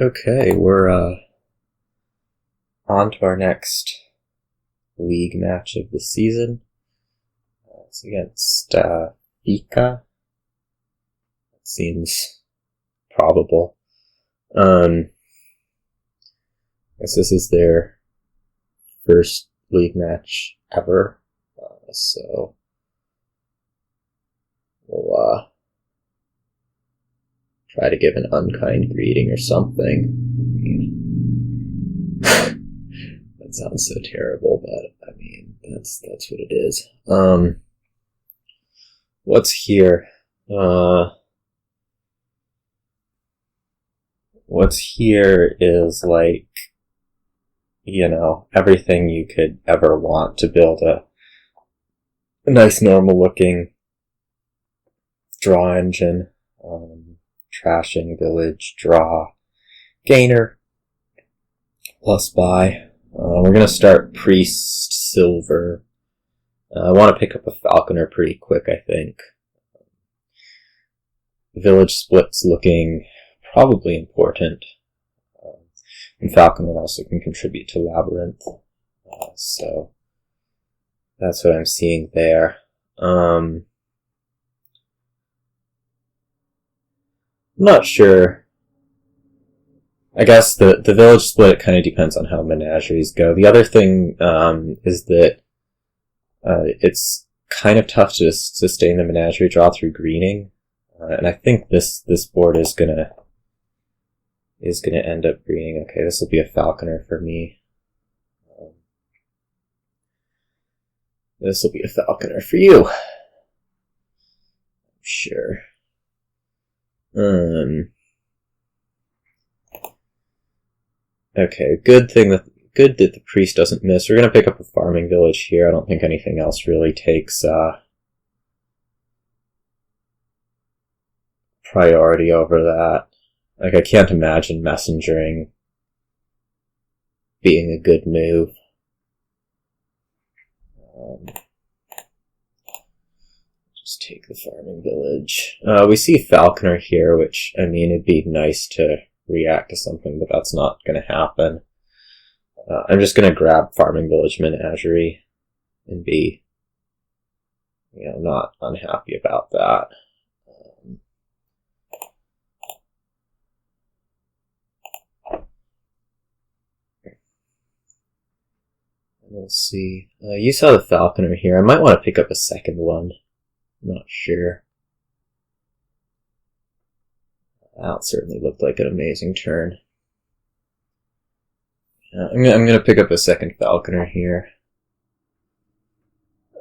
Okay, we're on to our next league match of the season. It's against Phika. It seems probable. I guess this is their first league match ever, so we'll try to give an unkind greeting or something. That sounds so terrible, but I mean that's what it is. What's here? What's here is like, you know, everything you could ever want to build a nice normal looking draw engine. Trashing, village, draw, gainer, plus buy. We're going to start priest, silver. I want to pick up a falconer pretty quick, I think. Village split's looking probably important. And falconer also can contribute to Labyrinth. So that's what I'm seeing there. I'm not sure. I guess the village split kind of depends on how menageries go. The other thing is that it's kind of tough to sustain the menagerie draw through greening, and I think this board is gonna end up greening. Okay, this will be a falconer for me. This will be a falconer for you. I'm sure. Okay, good that the priest doesn't miss. We're gonna pick up a farming village here. I don't think anything else really takes priority over that. Like, I can't imagine messengering being a good move. Just take the farming village. We see Falconer here, which, I mean, it'd be nice to react to something, but that's not going to happen. I'm just going to grab farming village Menagerie and be, not unhappy about that. We'll see. You saw the Falconer here. I might want to pick up a second one. I'm not sure. That certainly looked like an amazing turn. I'm going to pick up a second Falconer here.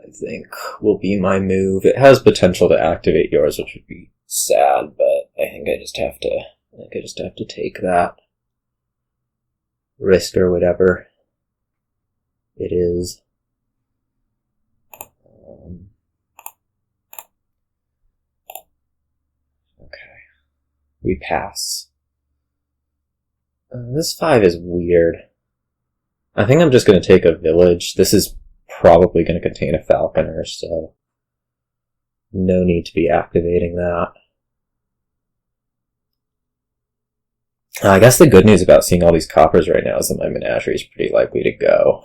I think will be my move. It has potential to activate yours, which would be sad, but I think I just have to take that risk or whatever it is. Okay. We pass. This 5 is weird. I think I'm just going to take a village. This is probably going to contain a falconer, so no need to be activating that. I guess the good news about seeing all these coppers right now is that my menagerie is pretty likely to go.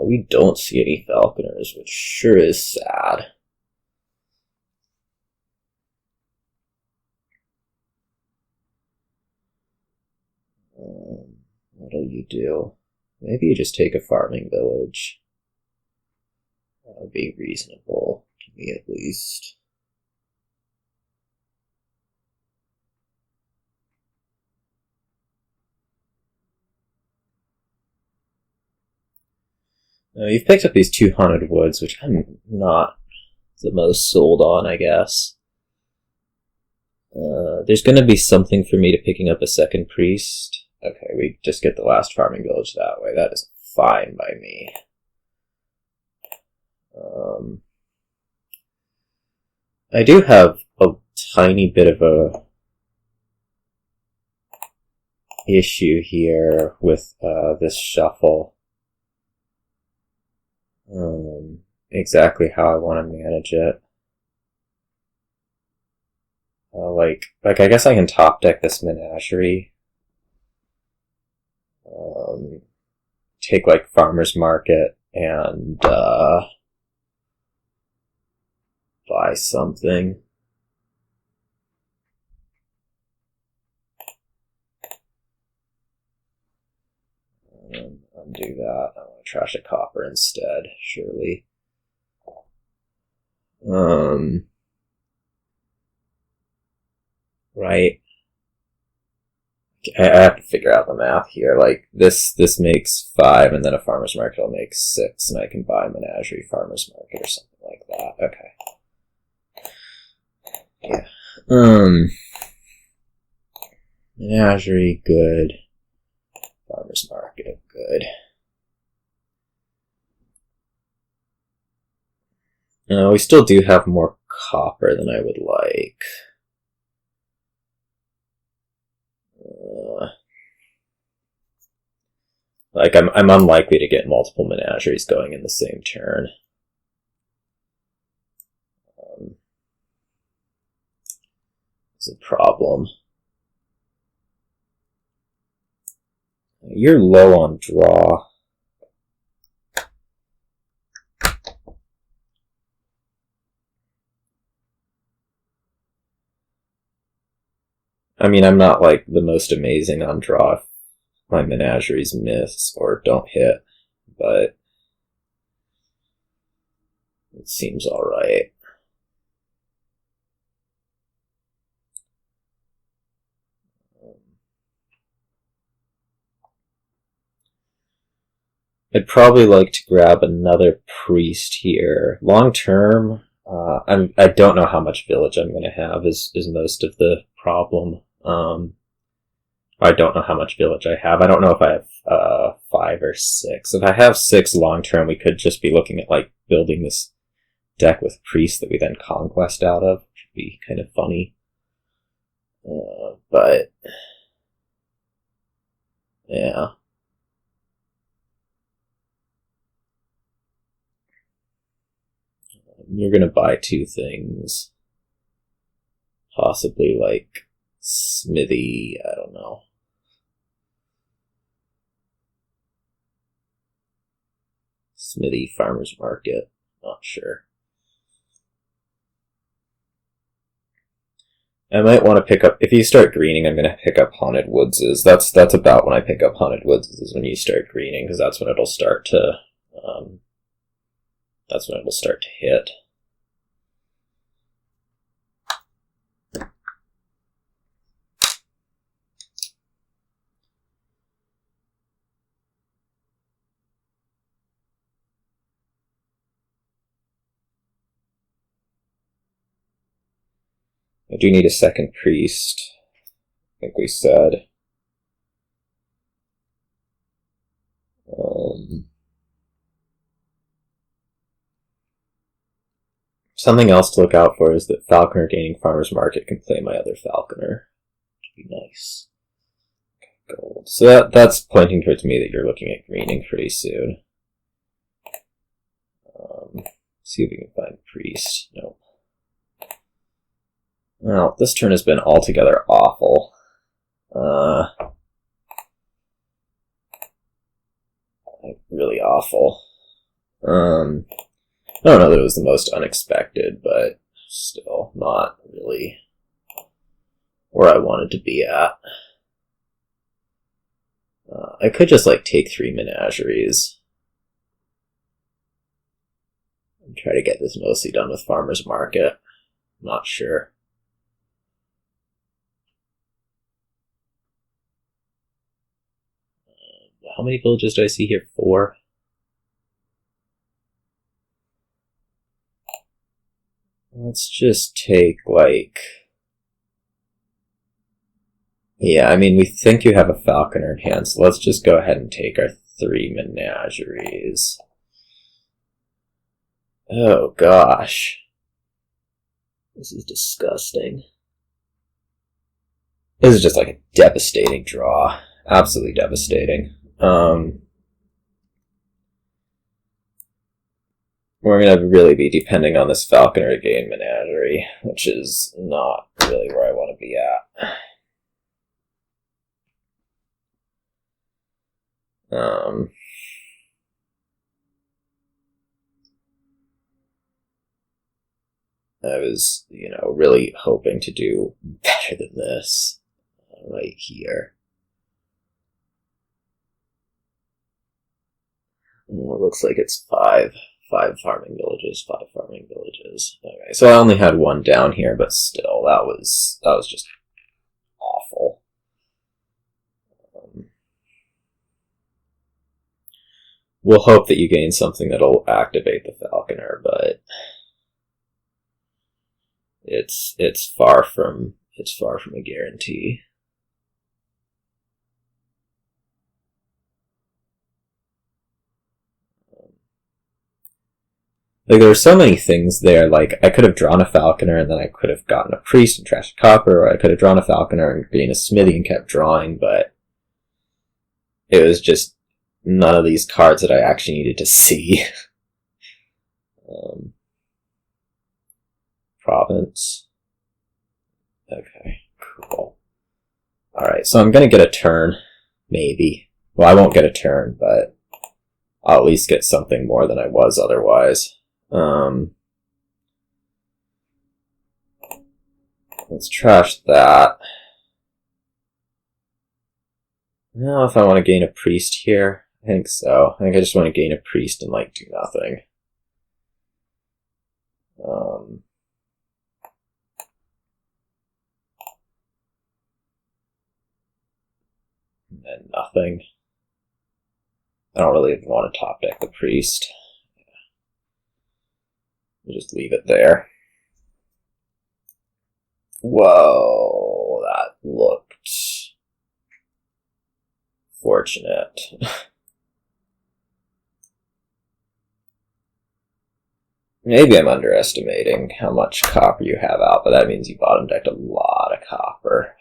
We don't see any falconers, which sure is sad. What'll you do? Maybe you just take a farming village. That would be reasonable to me, at least. You've picked up these 2 haunted woods, which I'm not the most sold on, I guess. There's going to be something for me to picking up a second priest. Okay, we just get the last farming village that way. That is fine by me. I do have a tiny bit of a issue here with this shuffle. Exactly how I want to manage it. Like I guess I can top deck this Menagerie. Take like Farmer's Market and buy something. Undo that. I want to trash a copper instead, surely. Right. I have to figure out the math here. Like, this makes 5, and then a Farmer's Market will make 6, and I can buy Menagerie, Farmer's Market, or something like that. Okay. Yeah. Menagerie, good. Farmer's Market, good. We still do have more copper than I would like. Like, I'm unlikely to get multiple Menageries going in the same turn. It's a problem. You're low on draw. I mean, I'm not, like, the most amazing on draw if my Menageries miss or don't hit, but it seems alright. I'd probably like to grab another priest here. Long term, I don't know how much village I'm going to have is most of the problem. I don't know how much village I have. I don't know if I have 5 or 6. If I have 6 long term, we could just be looking at like building this deck with priests that we then conquest out of, which would be kind of funny. But yeah. You're gonna buy 2 things. Possibly like Smithy, I don't know. Smithy, Farmer's Market, not sure. I might want to pick up, if you start greening, I'm going to pick up Haunted Woodses. That's about when I pick up Haunted Woodses, is when you start greening, because that's when it'll start to, hit. I do need a second priest, I think we said. Something else to look out for is that Falconer gaining Farmer's Market can play my other Falconer. Which would be nice. Okay, gold. So that's pointing towards me that you're looking at greening pretty soon. See if we can find priest. Nope. Well, this turn has been altogether awful. Really awful. I don't know that it was the most unexpected, but still not really where I wanted to be at. I could just, like, take 3 Menageries and try to get this mostly done with Farmer's Market. Not sure. How many villages do I see here? 4? Let's just take, like... Yeah, I mean, we think you have a Falconer in hand, so let's just go ahead and take our 3 Menageries. Oh, gosh. This is disgusting. This is just like a devastating draw. Absolutely devastating. we're going to really be depending on this Falconer to gain Menagerie, which is not really where I want to be at. I was, really hoping to do better than this right here. Well, it looks like it's five farming villages. Okay, so I only had one down here, but still, that was just awful. We'll hope that you gain something that'll activate the Falconer, but it's far from a guarantee. Like, there were so many things there, like, I could have drawn a Falconer and then I could have gotten a Priest and trashed a Copper, or I could have drawn a Falconer and gained a Smithy and kept drawing, but it was just none of these cards that I actually needed to see. Province. Okay, cool. Alright, so I'm gonna get a turn, maybe. Well, I won't get a turn, but I'll at least get something more than I was otherwise. Let's trash that. Now, if I want to gain a Priest here, I think so. I think I just want to gain a Priest and, do nothing. And nothing. I don't really even want to top deck the Priest. We'll just leave it there. Whoa, that looked fortunate. Maybe I'm underestimating how much copper you have out, but that means you bottom decked a lot of copper.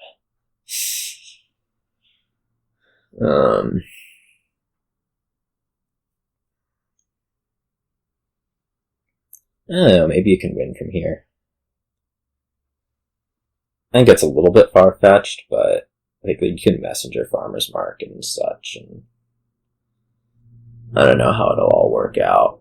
I don't know, maybe you can win from here. I think it's a little bit far-fetched, but you can messenger Farmer's Market and such, and I don't know how it'll all work out.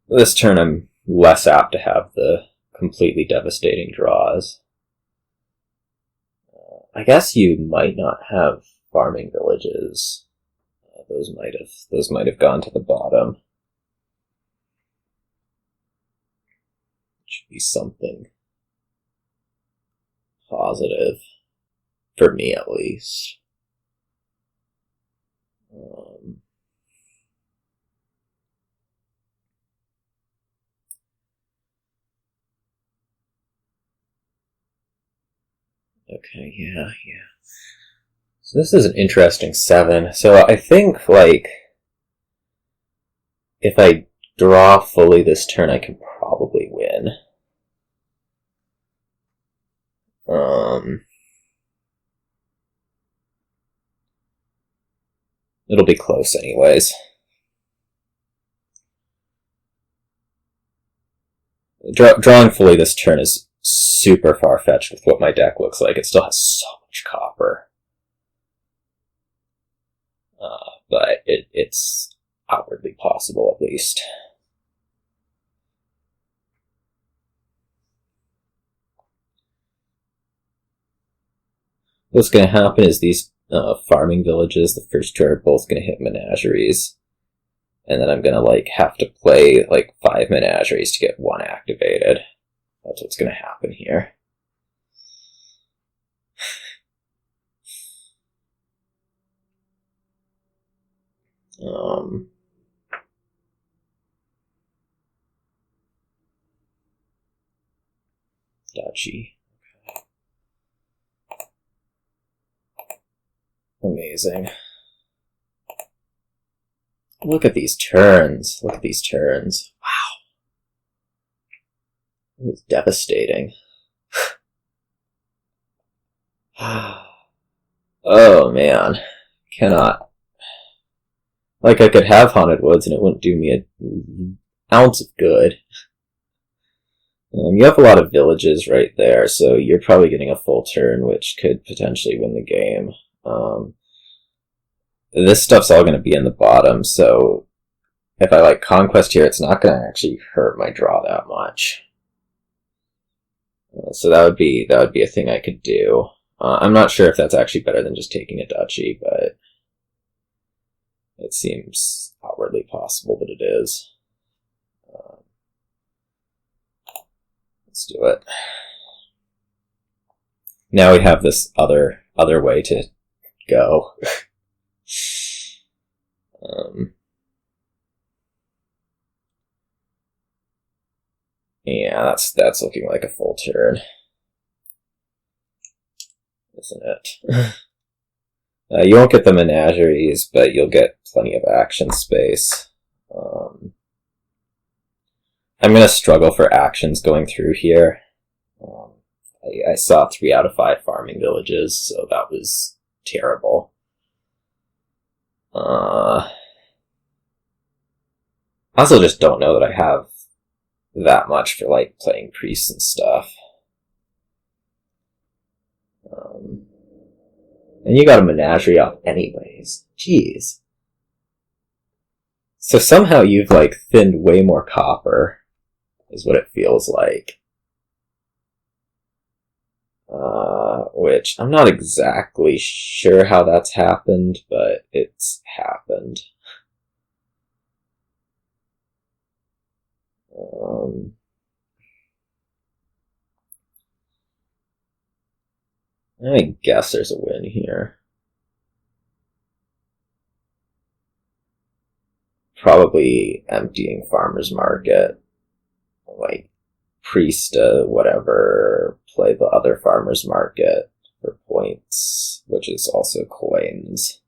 This turn I'm less apt to have the completely devastating draws. I guess you might not have farming villages. Those might have gone to the bottom. Should be something positive, for me at least. Okay, yeah. So this is an interesting 7. So I think, if I draw fully this turn, I can probably win. It'll be close anyways. Drawing fully this turn is super far-fetched with what my deck looks like. It still has so much copper. But it's outwardly possible, at least. What's going to happen is these farming villages, the first two are both going to hit menageries. And then I'm going to have to play 5 menageries to get one activated. That's what's going to happen here. Duchy. Amazing. Look at these turns. Wow. It was devastating. Oh man. Cannot. Like, I could have Haunted Woods and it wouldn't do me an ounce of good. You have a lot of villages right there, so you're probably getting a full turn, which could potentially win the game. This stuff's all going to be in the bottom, so if I like Conquest here, it's not going to actually hurt my draw that much. So that would be a thing I could do. I'm not sure if that's actually better than just taking a duchy, but it seems outwardly possible that it is. Let's do it. Now we have this other way to go. Yeah, that's looking like a full turn, isn't it? You won't get the Menageries, but you'll get plenty of action space. I'm going to struggle for actions going through here. I saw 3 out of 5 farming villages, so that was terrible. I also just don't know that I have that much for, like, playing priests and stuff. And you got a Menagerie off anyways. Jeez. So somehow you've, like, thinned way more copper, is what it feels like. Which, I'm not exactly sure how that's happened, but it's happened. I guess there's a win here. Probably emptying Farmer's Market. Like, priest, whatever, play the other Farmer's Market for points, which is also coins.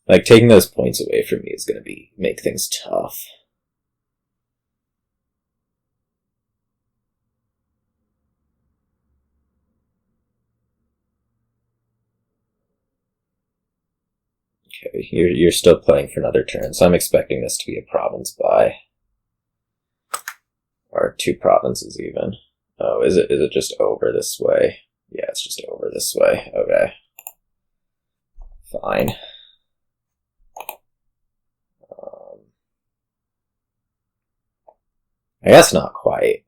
Like, taking those points away from me is going to make things tough. Okay, you're still playing for another turn, so I'm expecting this to be a province buy. Or 2 provinces even. Oh, is it just over this way? Yeah, it's just over this way. Okay. Fine. I guess not quite.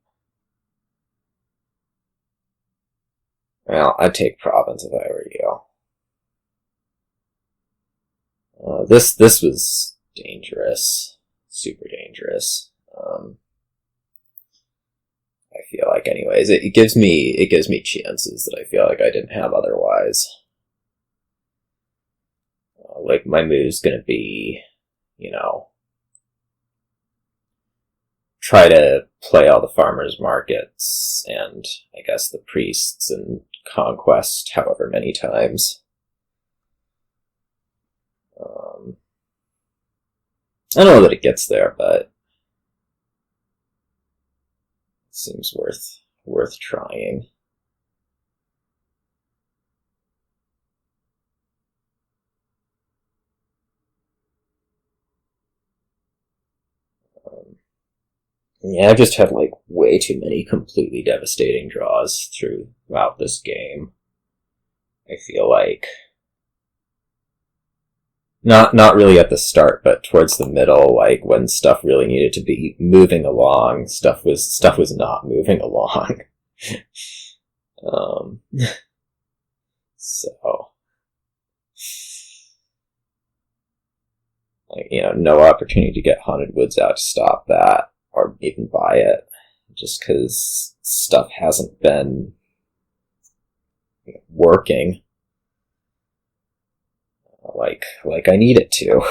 Well, I'd take province if I were you. This was dangerous. Super dangerous. I feel like anyways. It gives me chances that I feel like I didn't have otherwise. Like, my move's gonna be, try to play all the farmers markets and I guess the priests and Conquest however many times. I don't know that it gets there, but it seems worth trying. Yeah, I've just had, like, way too many completely devastating draws throughout this game. I feel like. Not really at the start, but towards the middle, like, when stuff really needed to be moving along, stuff was not moving along. So. Like, no opportunity to get Haunted Woods out to stop that. Or even buy it, just because stuff hasn't been working like I need it to. I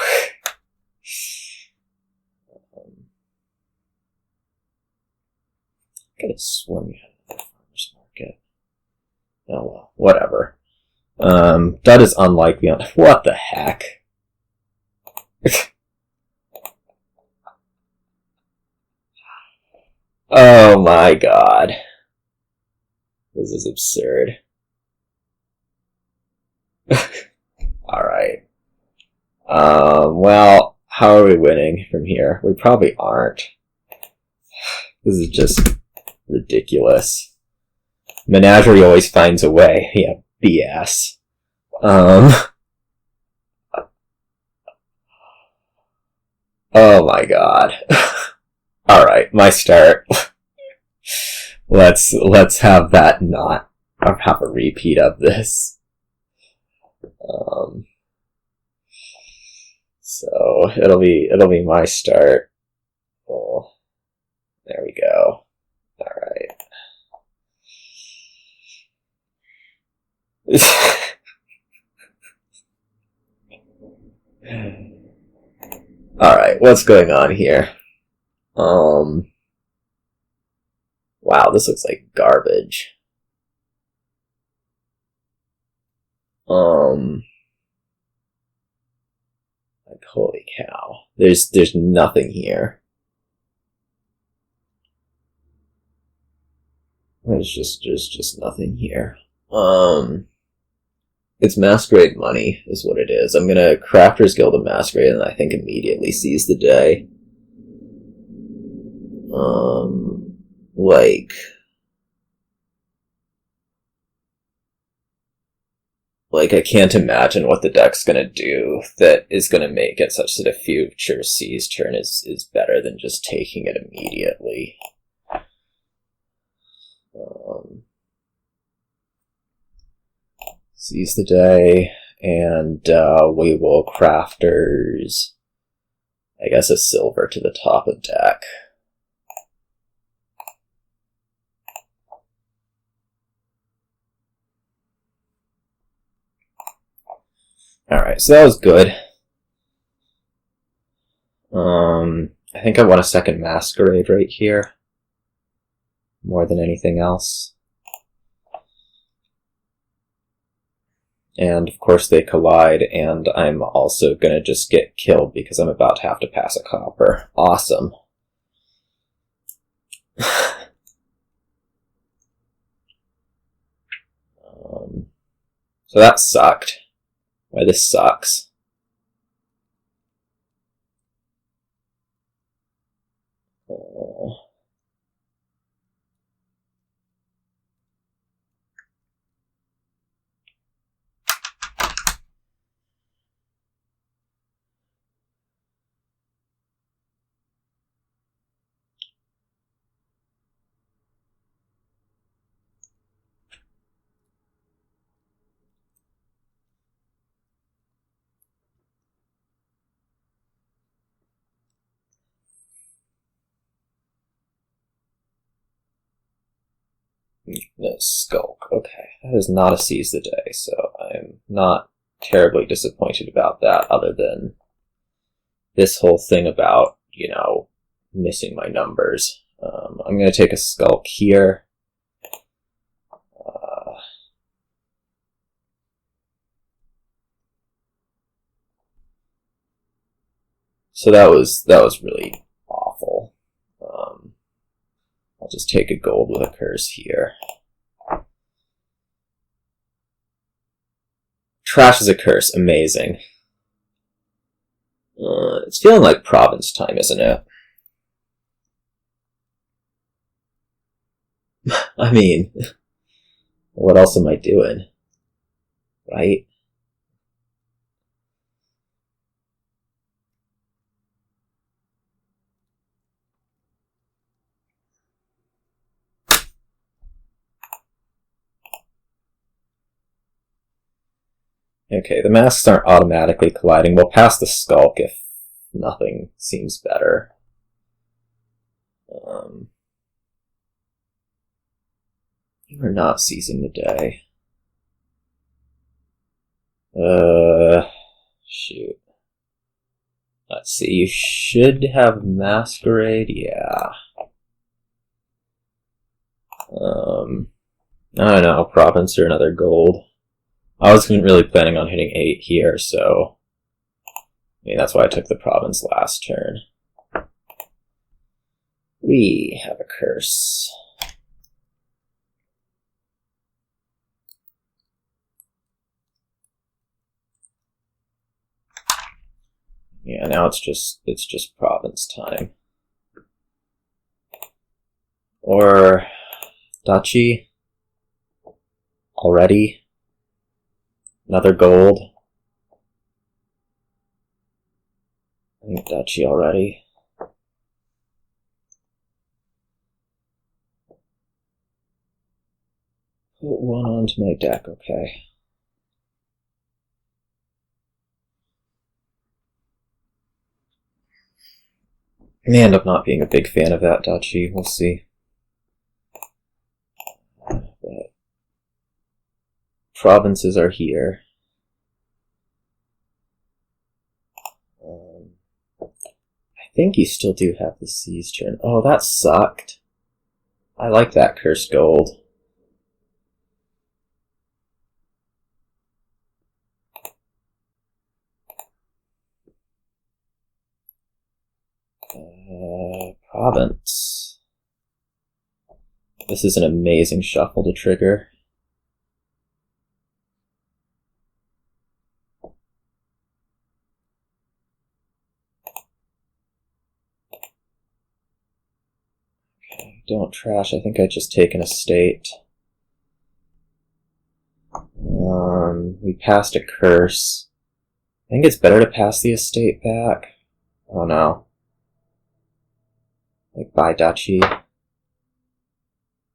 could have sworn we had another farmer's market. Oh well, whatever. That is unlikely. What the heck? Oh my god. This is absurd. Alright. Well, how are we winning from here? We probably aren't. This is just ridiculous. Menagerie always finds a way. Yeah, BS. Oh my god. Alright, my start. Let's have that not have a repeat of this. So it'll be my start. Oh, there we go. Alright. Alright, what's going on here? Wow, this looks like garbage. Like, holy cow. There's nothing here. There's just nothing here. It's Masquerade money, is what it is. I'm gonna Crafter's Guild of Masquerade, and I think immediately seize the day. Like, I can't imagine what the deck's gonna do that is gonna make it such that a future seize turn is better than just taking it immediately. Seize the day, and we will Crafters, I guess, a silver to the top of deck. Alright, so that was good. I think I want a second Masquerade right here, more than anything else. And of course they collide, and I'm also gonna just get killed because I'm about to have to pass a copper. Awesome. So that sucked. Why, this sucks. Oh. No, Skulk. Okay, that is not a seize the day, so I'm not terribly disappointed about that, other than this whole thing about, you know, missing my numbers. I'm going to take a Skulk here. So that was really awful. I'll just take a gold with a curse here. Trash is a curse. Amazing. It's feeling like province time, isn't it? I mean, what else am I doing? Right? Okay, the masks aren't automatically colliding. We'll pass the Skulk if nothing seems better. You are not seizing the day. Shoot. Let's see, you should have Masquerade, yeah. I don't know, province or another gold. I wasn't really planning on hitting 8 here, so I mean, that's why I took the province last turn. We have a curse. Yeah, now it's just province time. Or duchy already. Another gold. I think duchy already. Put one onto my deck, okay. I may end up not being a big fan of that duchy, we'll see. But provinces are here. I think you still do have the siege turn. Oh, that sucked. I like that cursed gold. Province. This is an amazing shuffle to trigger. Okay, don't trash. I think I just take an estate. We passed a curse. I think it's better to pass the estate back. Oh no. Like, buy duchy. I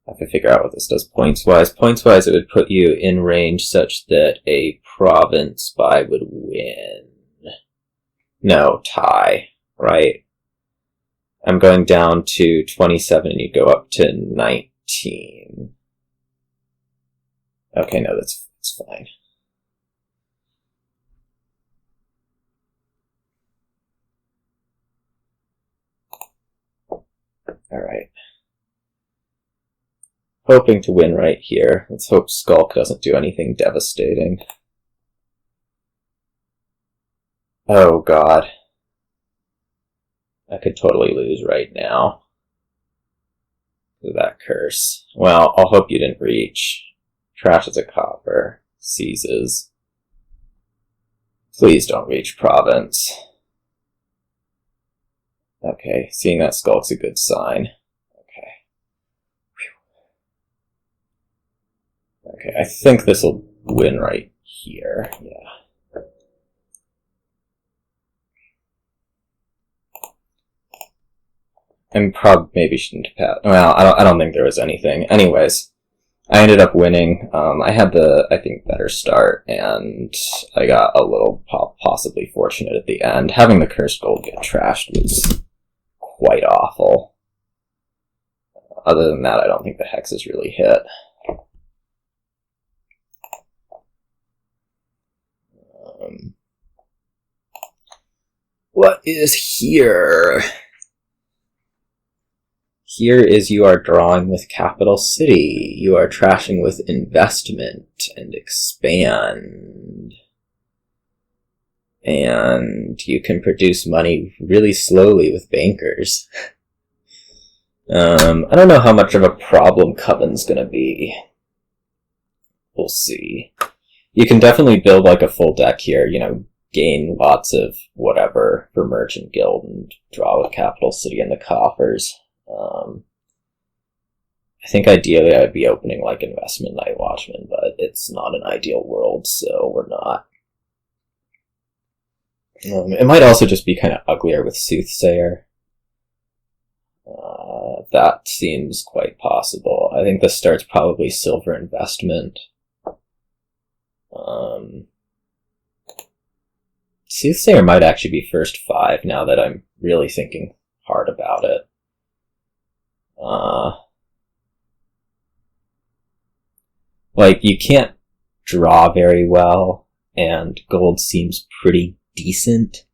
have to figure out what this does points-wise. Points-wise, it would put you in range such that a province buy would win. No, tie, right? I'm going down to 27 and you go up to 19. Okay, no, that's fine. Alright. Hoping to win right here. Let's hope Skulk doesn't do anything devastating. Oh god. I could totally lose right now. Look at that curse. Well, I'll hope you didn't reach. Trashes a copper. Seizes. Please don't reach province. Okay, seeing that Skulk's a good sign. Okay. Whew. Okay, I think this will win right here. Yeah. And maybe shouldn't have passed. Well, I don't think there was anything. Anyways, I ended up winning. I had the, I think, better start, and I got a little possibly fortunate at the end. Having the cursed gold get trashed was quite awful. Other than that, I don't think the hexes really hit. What is here? Here is you are drawing with capital city. You are trashing with investment and expand. And you can produce money really slowly with bankers. I don't know how much of a problem Coven's gonna be. We'll see. You can definitely build like a full deck here, you know, gain lots of whatever for Merchant Guild and draw with capital city in the coffers. I think ideally I would be opening like Investment Night Watchman, but it's not an ideal world, so we're not. It might also just be kind of uglier with Soothsayer. That seems quite possible. I think this starts probably Silver Investment. Soothsayer might actually be first 5 now that I'm really thinking hard about it. Like, you can't draw very well, and gold seems pretty decent.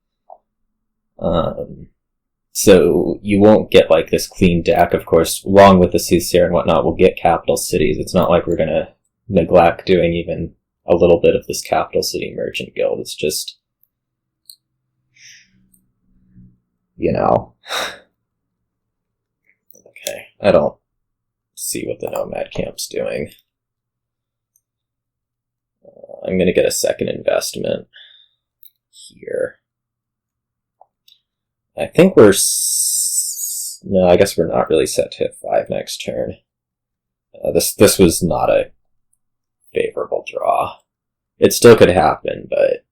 So you won't get like this clean deck. Of course, along with the Soothsayer and whatnot, we'll get capital cities. It's not like we're gonna neglect doing even a little bit of this Capital City Merchant Guild. It's just, you know. Okay, I don't see what the Nomad camp's doing. I'm going to get a second investment here. I think we're... No, I guess we're not really set to hit 5 next turn. This was not a favorable draw. It still could happen, but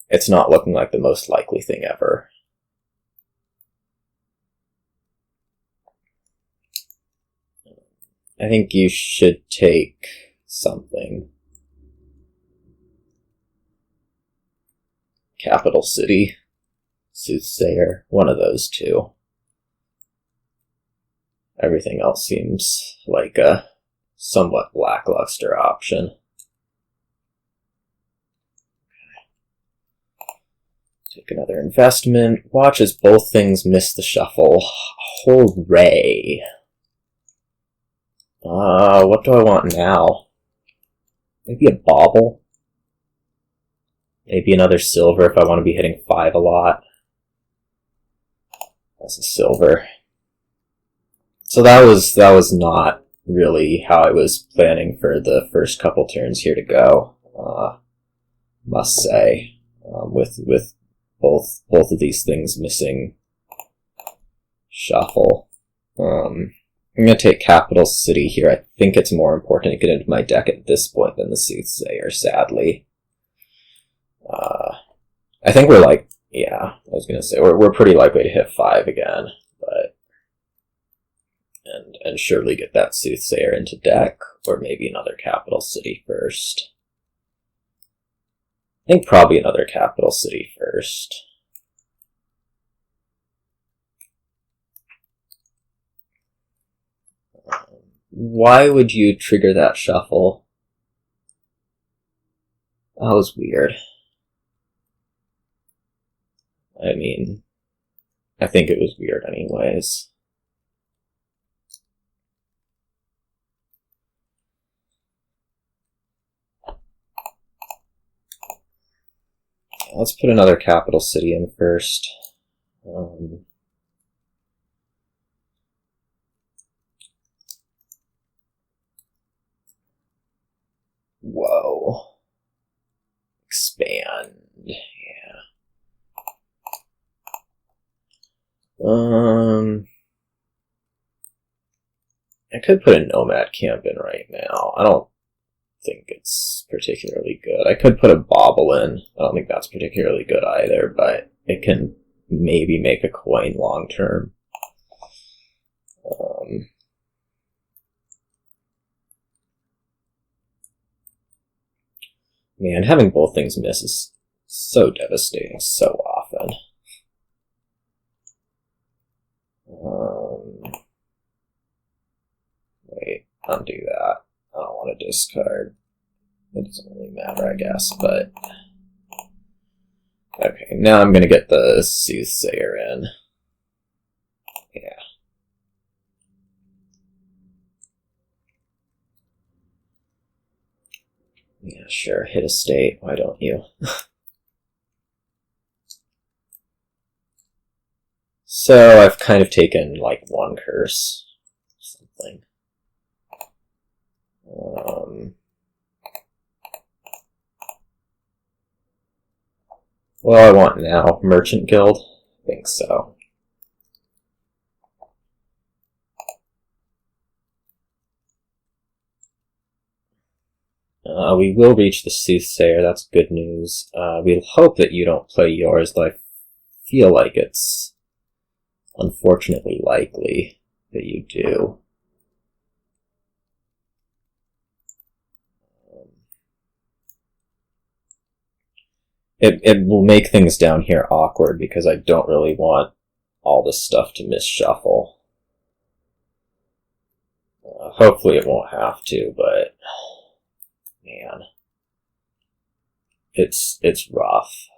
it's not looking like the most likely thing ever. I think you should take something. Capital City, Soothsayer, one of those two. Everything else seems like a somewhat lackluster option. Take another investment. Watch as both things miss the shuffle. Hooray! What do I want now? Maybe a Bauble? Maybe another silver if I want to be hitting 5 a lot. That's a silver. So that was not really how I was planning for the first couple turns here to go. Must say, with both of these things missing shuffle. I'm going to take Capital City here. I think it's more important to get into my deck at this point than the Soothsayer, sadly. I think we're like, yeah, I was going to say, we're pretty likely to hit 5 again, but, and surely get that Soothsayer into deck, or maybe another Capital City first. I think probably another Capital City first. Why would you trigger that shuffle? That was weird. I mean, I think it was weird anyways. Let's put another Capital City in first. Whoa. Expand. Yeah. I could put a Nomad camp in right now. I don't think it's particularly good. I could put a Bauble in. I don't think that's particularly good either, but it can maybe make a coin long term. Man, having both things miss is so devastating so often. Wait, undo that. I don't want to discard. It doesn't really matter, I guess, but... Okay, now I'm gonna get the Soothsayer in. Yeah. Yeah, sure, hit a state, why don't you? So, I've kind of taken, like, one curse. Something. What do I want now? Merchant Guild? I think so. We will reach the Soothsayer, that's good news. We'll hope that you don't play yours, but I feel like it's unfortunately likely that you do. It will make things down here awkward because I don't really want all this stuff to misshuffle. Hopefully it won't have to, but man, it's rough.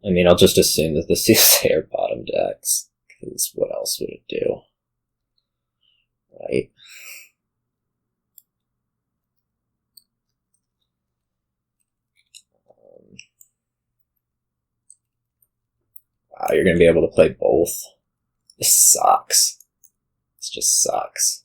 I mean, I'll just assume that the Soothsayer bottom decks, because what else would it do? Right? Wow, you're going to be able to play both. This sucks. This just sucks.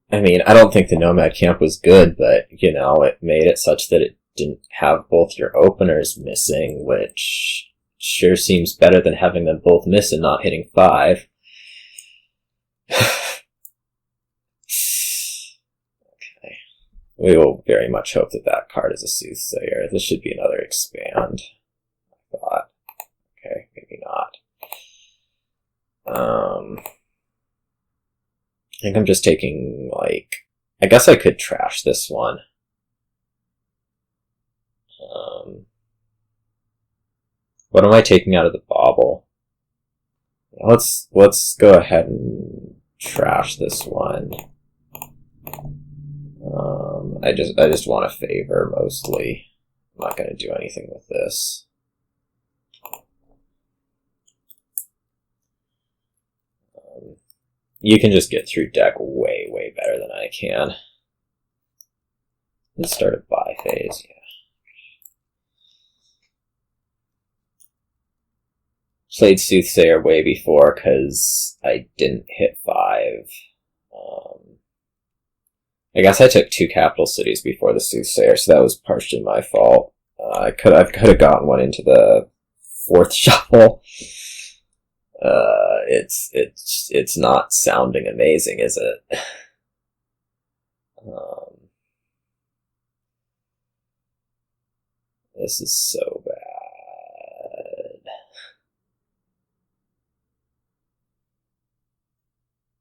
I mean, I don't think the Nomad camp was good, but, you know, it made it such that it didn't have both your openers missing, which sure seems better than having them both miss and not hitting 5. Okay. We will very much hope that that card is a Soothsayer. This should be another expand. I thought. Okay, maybe not. I think I'm just taking, like... I guess I could trash this one. What am I taking out of the Bauble? Let's go ahead and trash this one. I just want a favor mostly. I'm not going to do anything with this. You can just get through deck way, way better than I can. Let's start a buy phase, yeah. Played Soothsayer way before because I didn't hit 5. I guess I took 2 capital cities before the Soothsayer, so that was partially my fault. I could have gotten one into the 4th shuffle. It's not sounding amazing, is it? This is so bad.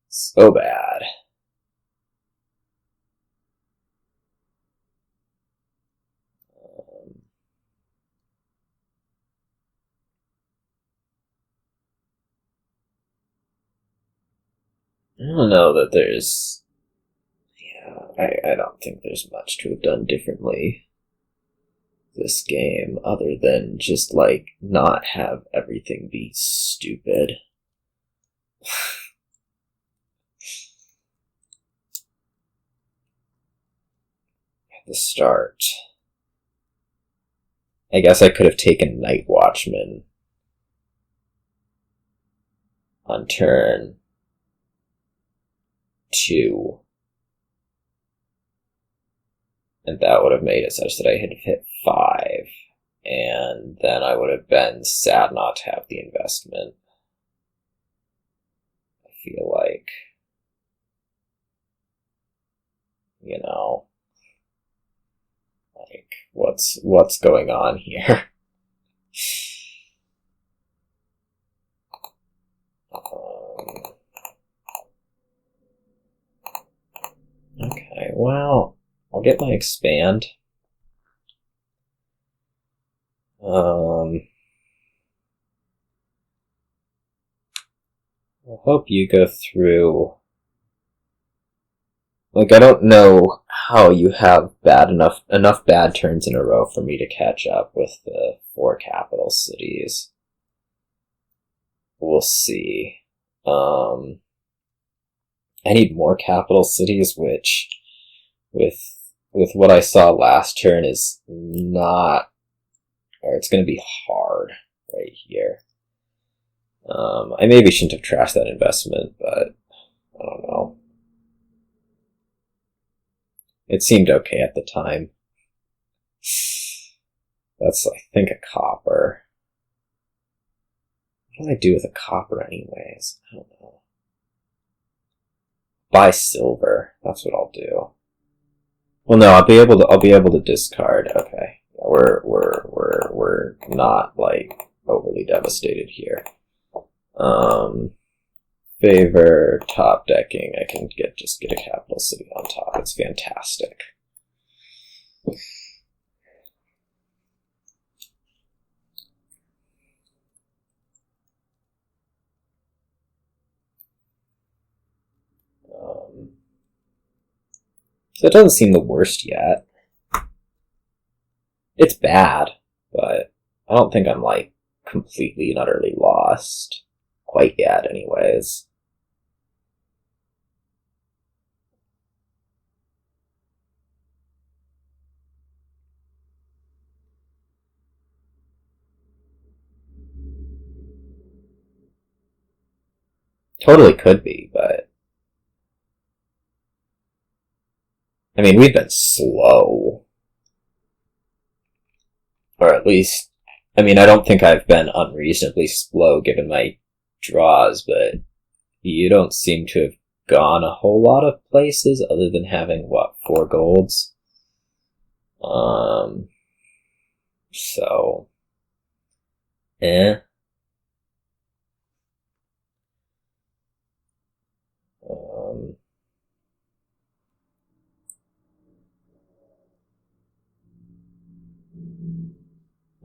So bad. I don't know that there's... Yeah, I don't think there's much to have done differently this game, other than just, like, not have everything be stupid. At the start. I guess I could have taken Night Watchman on turn 2. And that would have made it such that I had hit 5. And then I would have been sad not to have the investment. I feel like, you know, like, what's going on here? Okay, well, I'll get my expand. I hope you go through. Like, I don't know how you have enough bad turns in a row for me to catch up with the 4 capital cities. We'll see. I need more capital cities, which, with what I saw last turn, is not, or it's going to be hard right here. I maybe shouldn't have trashed that investment, but I don't know. It seemed okay at the time. That's, I think, a copper. What do I do with a copper anyways? I don't know. Buy silver. That's what I'll do. Well, no, I'll be able to discard. Okay. We're not, like, overly devastated here. Favor top decking. I can just get a capital city on top. It's fantastic. So it doesn't seem the worst yet. It's bad, but I don't think I'm, like, completely and utterly lost. Quite yet, anyways. Totally could be, but... I mean, we've been slow. Or at least... I mean, I don't think I've been unreasonably slow given my draws, but you don't seem to have gone a whole lot of places other than having, what, 4 golds? So... Eh.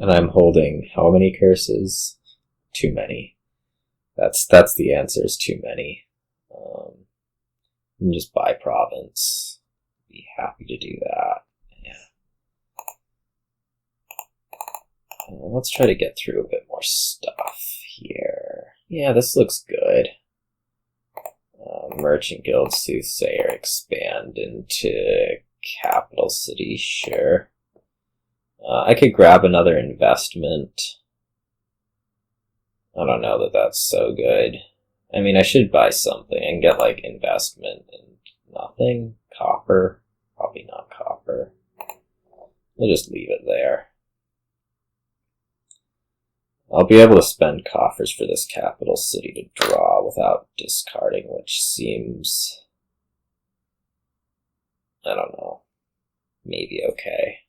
And I'm holding how many curses? Too many. That's the answer, is too many. You can just buy province. Be happy to do that. Yeah. Let's try to get through a bit more stuff here. Yeah, this looks good. Merchant Guild, Soothsayer, expand into capital city, sure. I could grab another investment. I don't know that that's so good. I mean, I should buy something and get, like, investment and nothing. Copper? Probably not copper. We'll just leave it there. I'll be able to spend coffers for this capital city to draw without discarding, which seems... I don't know. Maybe okay.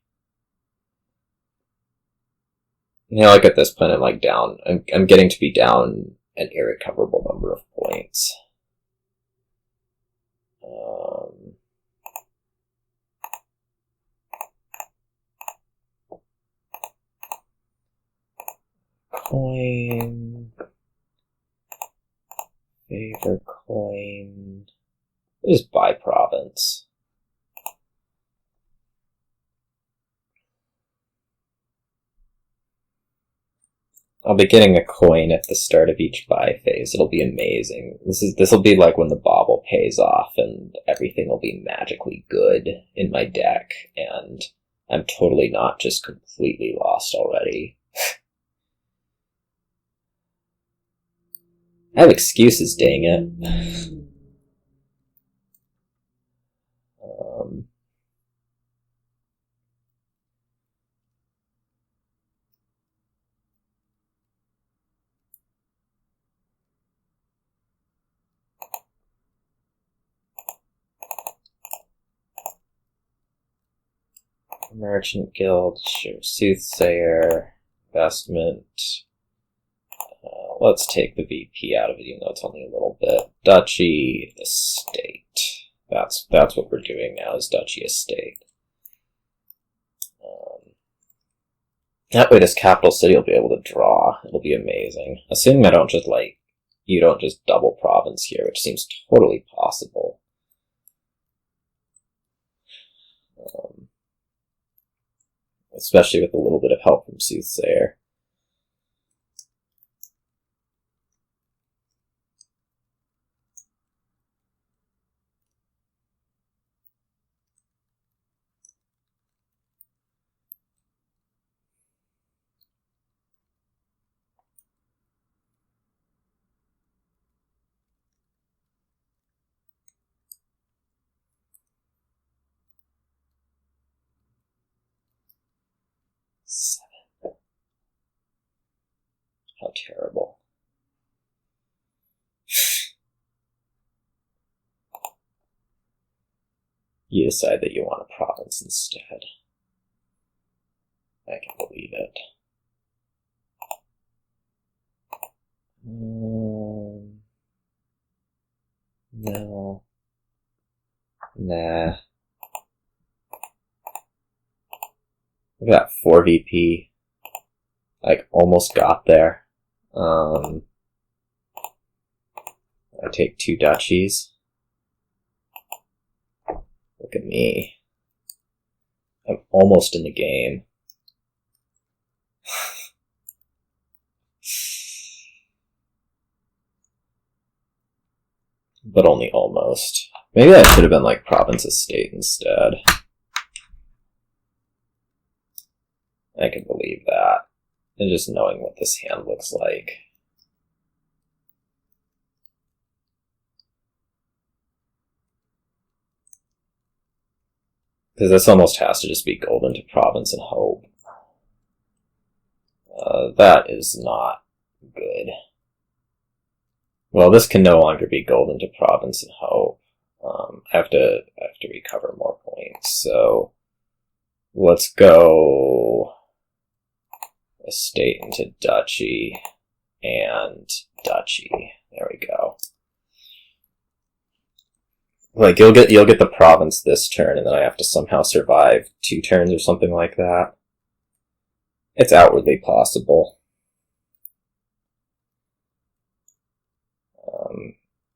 You know, like at this point I'm like down, I'm getting to be down an irrecoverable number of points. Coin. Favor coin. Just buy province. I'll be getting a coin at the start of each buy phase. It'll be amazing. This'll be like when the Bauble pays off and everything will be magically good in my deck, and I'm totally not just completely lost already. I have excuses, dang it. Merchant Guild, sure. Soothsayer, investment. Let's take the VP out of it, even though it's only a little bit. Duchy, estate. That's what we're doing now, is Duchy estate. That way this capital city will be able to draw. It'll be amazing. Assuming I don't just, like, you don't just double province here, which seems totally possible. Especially with a little bit of help from Soothsayer. How terrible. You decide that you want a province instead. I can believe it. No. Nah. Look at that 4 VP. Like, almost got there. I take 2 duchies. Look at me. I'm almost in the game. But only almost. Maybe that should have been like province estate instead. I can believe that. And just knowing what this hand looks like. Because this almost has to just be golden to province and hope. That is not good. Well, this can no longer be golden to province and hope. I have to recover more points, so let's go estate into duchy and duchy. There we go. Like you'll get the province this turn, and then I have to somehow survive 2 turns or something like that. It's outwardly possible.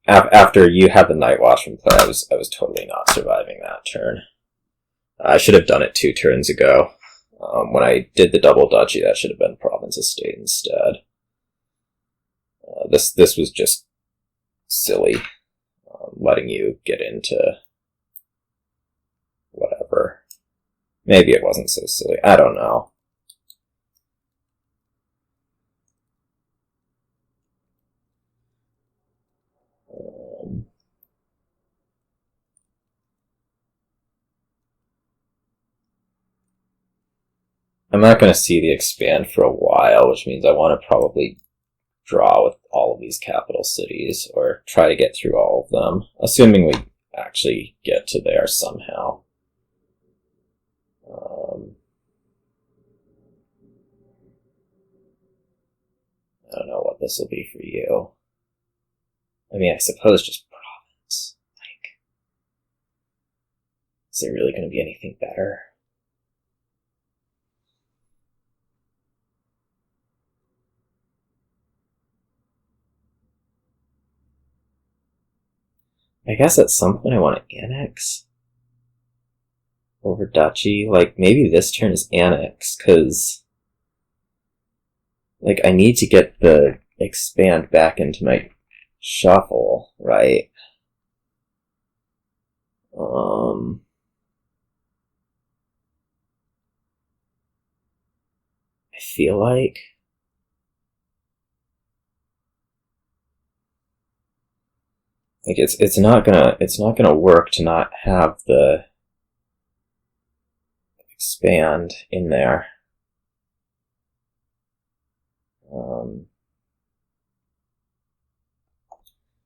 After you had the Night Watchman play, I was totally not surviving that turn. I should have done it 2 turns ago. When I did the double duchy, that should have been province estate instead. This was just silly, letting you get into whatever. Maybe it wasn't so silly. I don't know. I'm not going to see the expand for a while, which means I want to probably draw with all of these capital cities, or try to get through all of them, assuming we actually get to there somehow. I don't know what this will be for you. I mean, I suppose just province. Like, is there really going to be anything better? I guess at some point I want to annex over duchy. Like, maybe this turn is annex, because like, I need to get the expand back into my shuffle, right? I feel like it's not gonna work to not have the expand in there.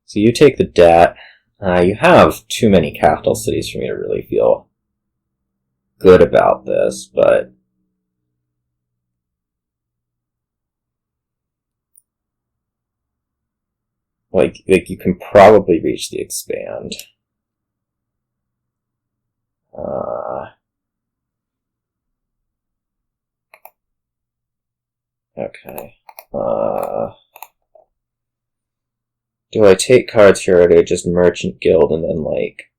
So you take the debt. You have too many capital cities for me to really feel good about this, but like you can probably reach the expand. Okay. Do I take cards here, or do I just Merchant Guild and then, like,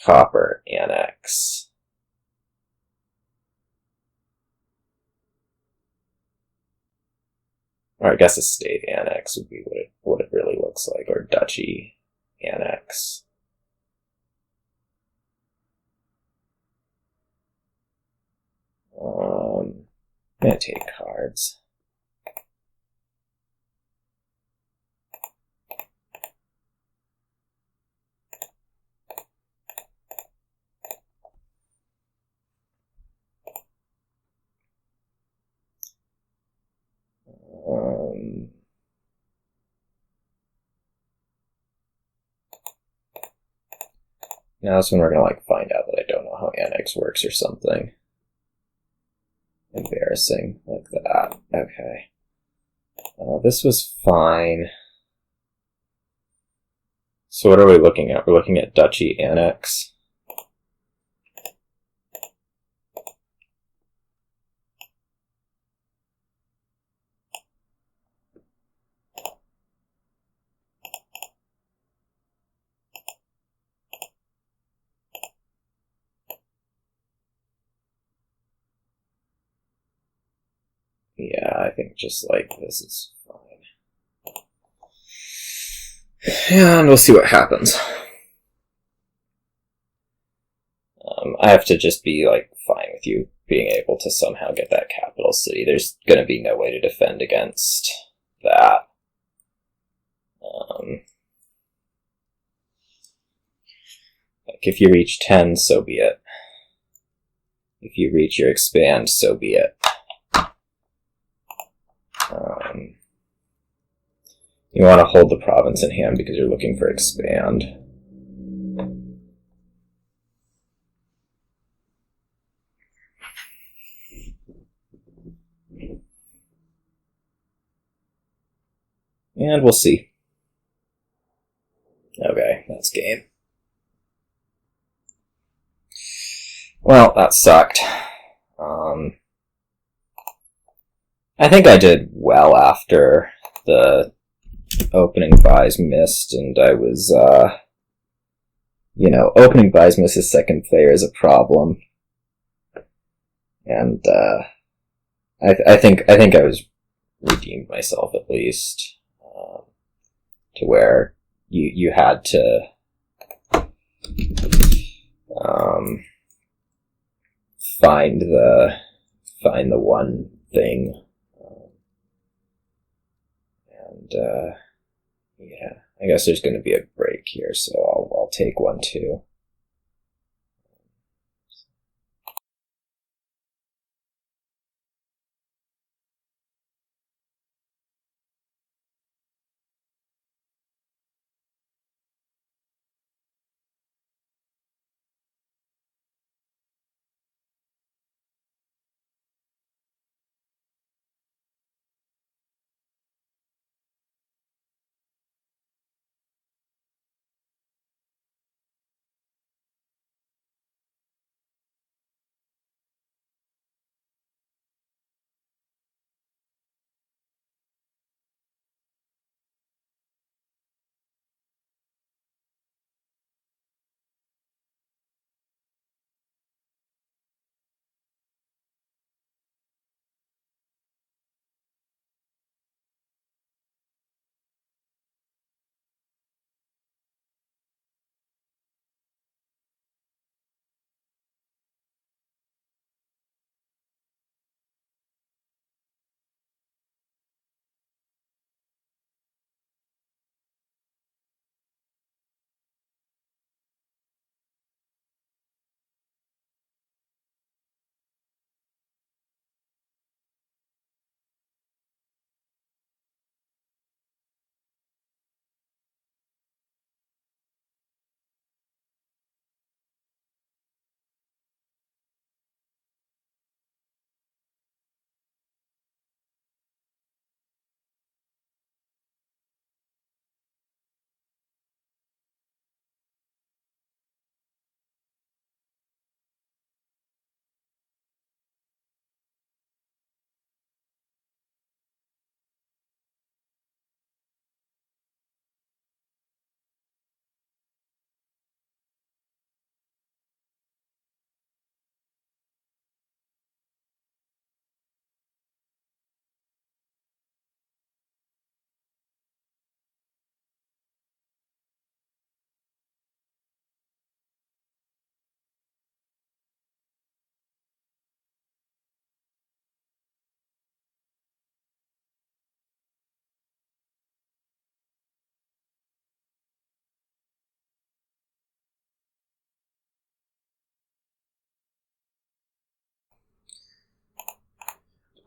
Copper Annex? Or I guess Estate Annex would be what it really looks like, or Duchy Annex. I'm gonna take cards. Now that's when we're gonna like find out that I don't know how Annex works or something embarrassing like that. Okay. This was fine. So what are we looking at? We're looking at Duchy Annex. think just like this is fine. And we'll see what happens. I have to just be, like, fine with you being able to somehow get that capital city. There's gonna be no way to defend against that. Like, if you reach 10, so be it. If you reach your expand, so be it. You want to hold the province in hand because you're looking for expand. And we'll see. Okay, that's game. Well, that sucked. I think I did well after the opening buys missed, and I was, opening buys missed as second player is a problem. And, I think I was redeemed myself at least, to where you had to, find the one thing. Yeah, I guess there's going to be a break here, so I'll take one too.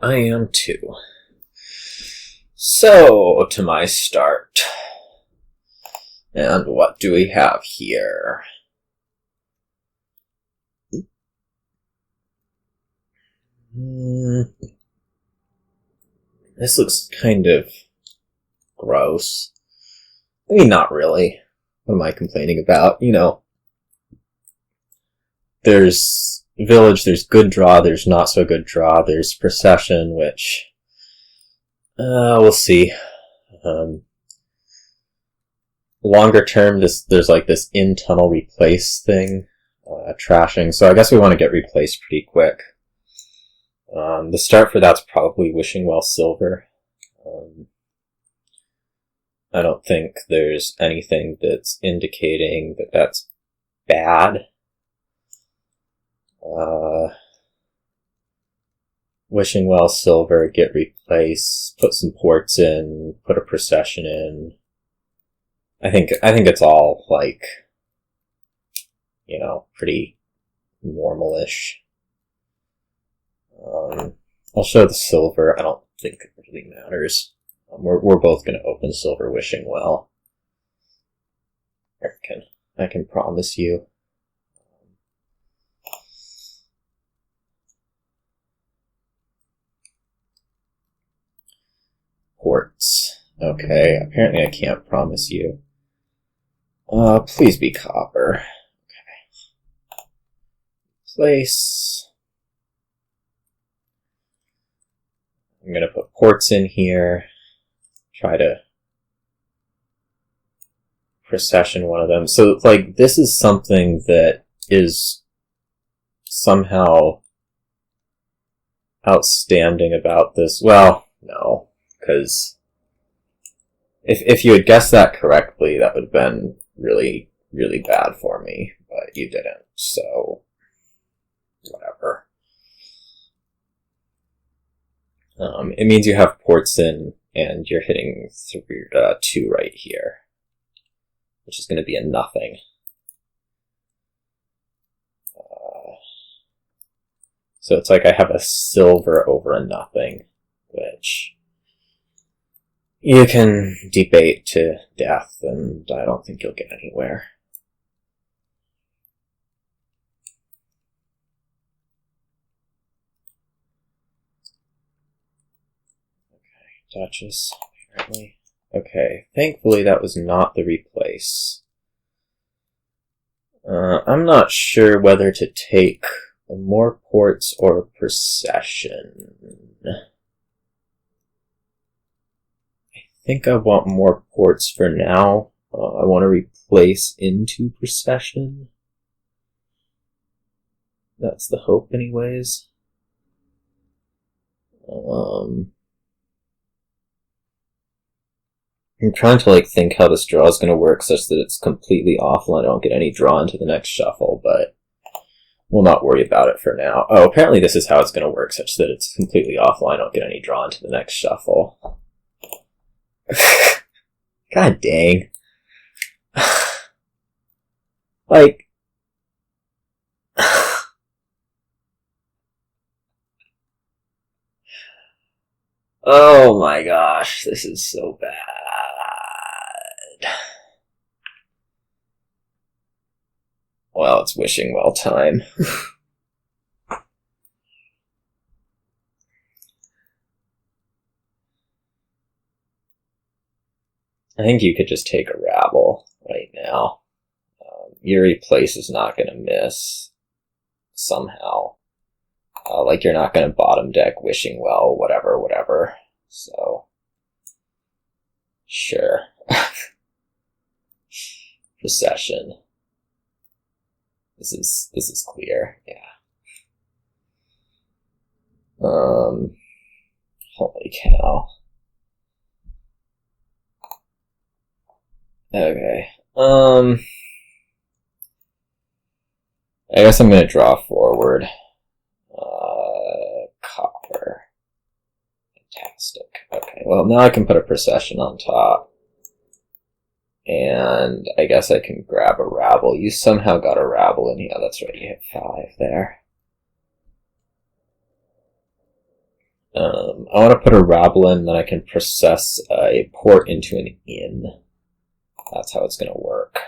I am too. So, to my start. And what do we have here? This looks kind of gross. I mean, not really. What am I complaining about? There's Village, there's good draw, there's not so good draw, there's Procession, which, we'll see. Longer term, there's like this in-tunnel replace thing, trashing, so I guess we want to get replaced pretty quick. The start for that's probably Wishing Well Silver. I don't think there's anything that's indicating that that's bad. Wishing Well Silver, get replaced, put some ports in, put a Procession in. I think it's all, like, you know, pretty normalish. I'll show the silver. I don't think it really matters. We're both going to open silver Wishing Well. I can promise you. Ports. Okay, apparently I can't promise you. Please be copper. Okay. Place. I'm gonna put ports in here. Try to Procession one of them. So, like, this is something that is somehow outstanding about this. Well, no, because if you had guessed that correctly, that would have been really, really bad for me, but you didn't, so whatever. It means you have ports in, and you're hitting 2 right here, which is going to be a nothing. So it's like I have a silver over a nothing, which you can debate to death, and I don't think you'll get anywhere. Okay, Duchess, apparently. Okay, thankfully that was not the replace. I'm not sure whether to take more ports or Procession. I think I want more ports for now. I want to replace into Procession. That's the hope anyways. I'm trying to, like, think how this draw is going to work such that it's completely offline. I don't get any draw into the next shuffle, but we'll not worry about it for now. Oh, apparently this is how it's going to work such that it's completely offline. I don't get any draw into the next shuffle. God dang. Like... oh my gosh, this is so bad. Well, it's Wishing Well time. I think you could just take a Rabble right now. Your replace is not going to miss somehow. Like, you're not going to bottom deck Wishing Well, whatever. So, sure. Procession. This is clear, yeah. Holy cow. Okay. I guess I'm gonna draw forward. Copper. Fantastic. Okay, well now I can put a Procession on top. And I guess I can grab a Rabble. You somehow got a Rabble in here. That's right, you hit 5 there. I want to put a Rabble in, then I can process a port into an inn. That's how it's going to work.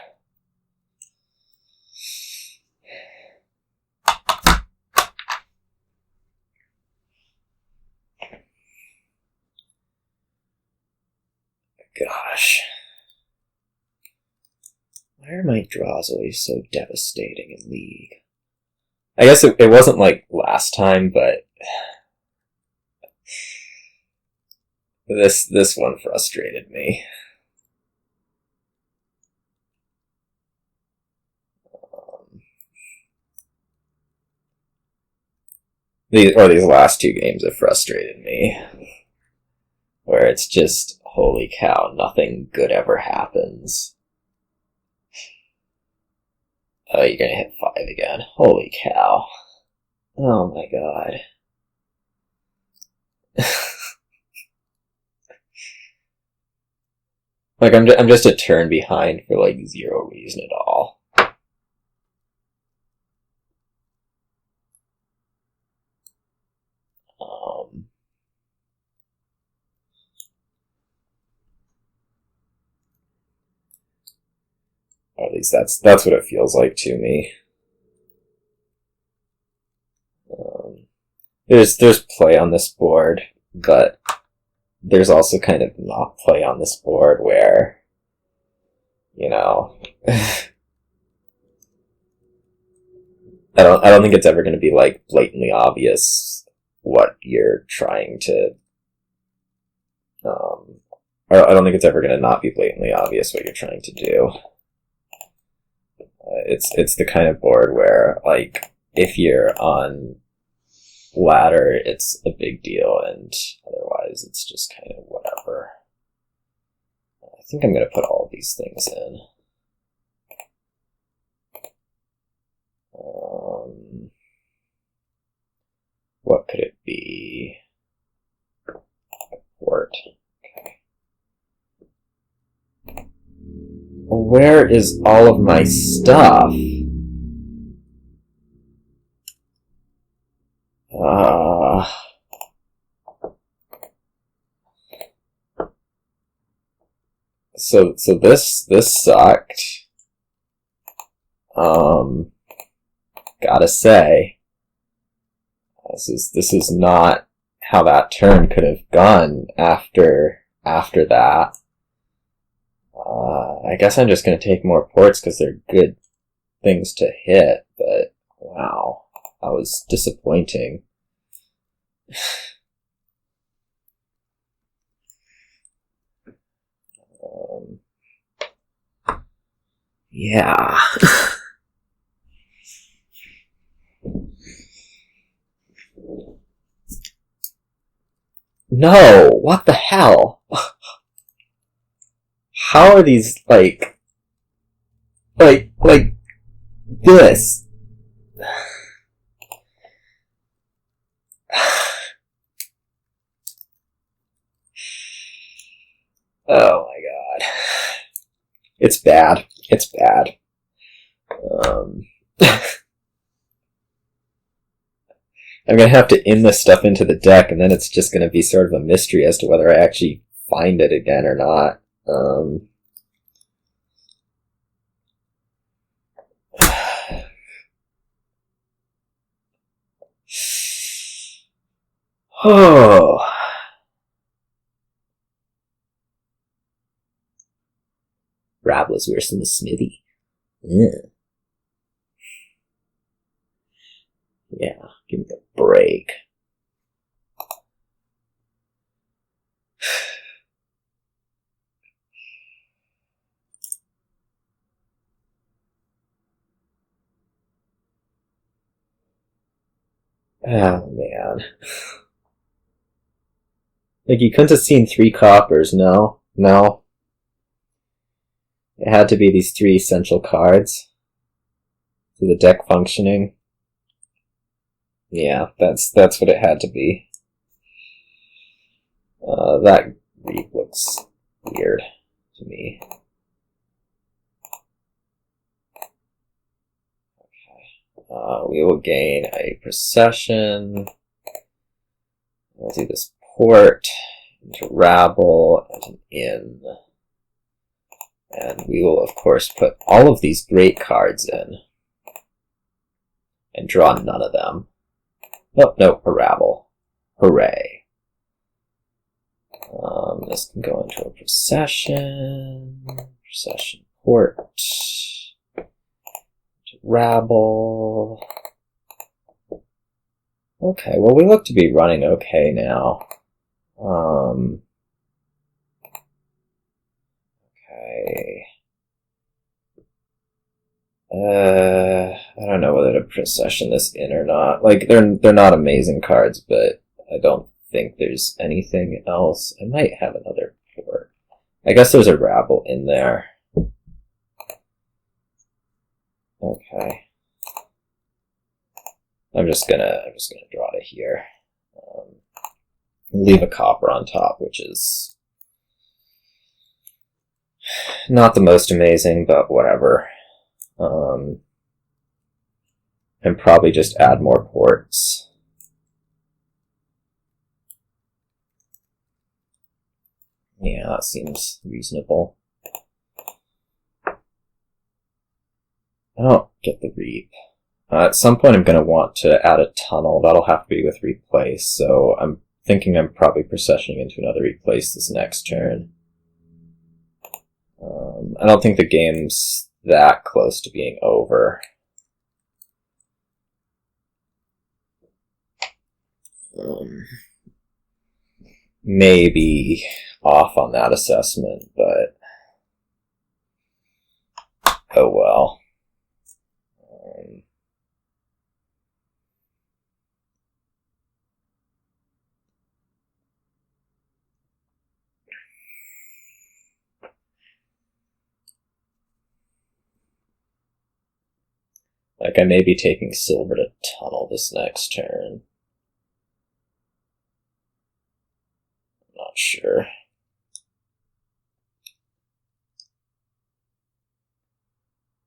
Gosh. Why are my draws always so devastating in League? I guess it wasn't like last time, but this one frustrated me. These last two games have frustrated me. Where it's just, holy cow, nothing good ever happens. Oh, you're gonna hit 5 again. Holy cow. Oh my god. Like, I'm just a turn behind for, like, zero reason at all. Or at least that's what it feels like to me. There's play on this board, but there's also kind of not play on this board where, you know, I don't think it's ever going to be like blatantly obvious what you're trying to. I don't think it's ever going to not be blatantly obvious what you're trying to do. It's the kind of board where, like, if you're on ladder, it's a big deal, and otherwise it's just kind of whatever. I think I'm going to put all of these things in. What could it be? Port. Okay. Where is all of my stuff? So this sucked. Gotta say, this is not how that turn could have gone after that. I guess I'm just gonna take more ports because they're good things to hit, but wow, that was disappointing. Yeah. No, what the hell? How are these, like this? Oh my god. It's bad. It's bad. I'm gonna have to in this stuff into the deck, and then it's just gonna be sort of a mystery as to whether I actually find it again or not. Oh. Rabble is worse than the Smithy. Yeah. Yeah, give me a break. Oh, man. Like, you couldn't have seen 3 coppers, no? No. It had to be these 3 essential cards. For the deck functioning. Yeah, that's what it had to be. That read looks weird to me. Okay. We will gain a Procession. We'll do this port into Rabble and an inn. And we will, of course, put all of these great cards in. And draw none of them. Oh, no, a Rabble. Hooray. This can go into a Procession. Procession port. Rabble. Okay, well, we look to be running okay now. Okay. I don't know whether to Procession this in or not. Like, they're not amazing cards, but I don't think there's anything else. I might have another port. I guess there's a Rabble in there. Okay. I'm just gonna draw to here. Leave a copper on top, which is not the most amazing, but whatever. And probably just add more ports. Yeah, that seems reasonable. I don't get the Reap. At some point I'm going to want to add a tunnel. That'll have to be with Replace, so I'm thinking I'm probably processioning into another Replace this next turn. I don't think the game's that close to being over. Maybe off on that assessment, but oh well. Like, I may be taking silver to tunnel this next turn. Not sure.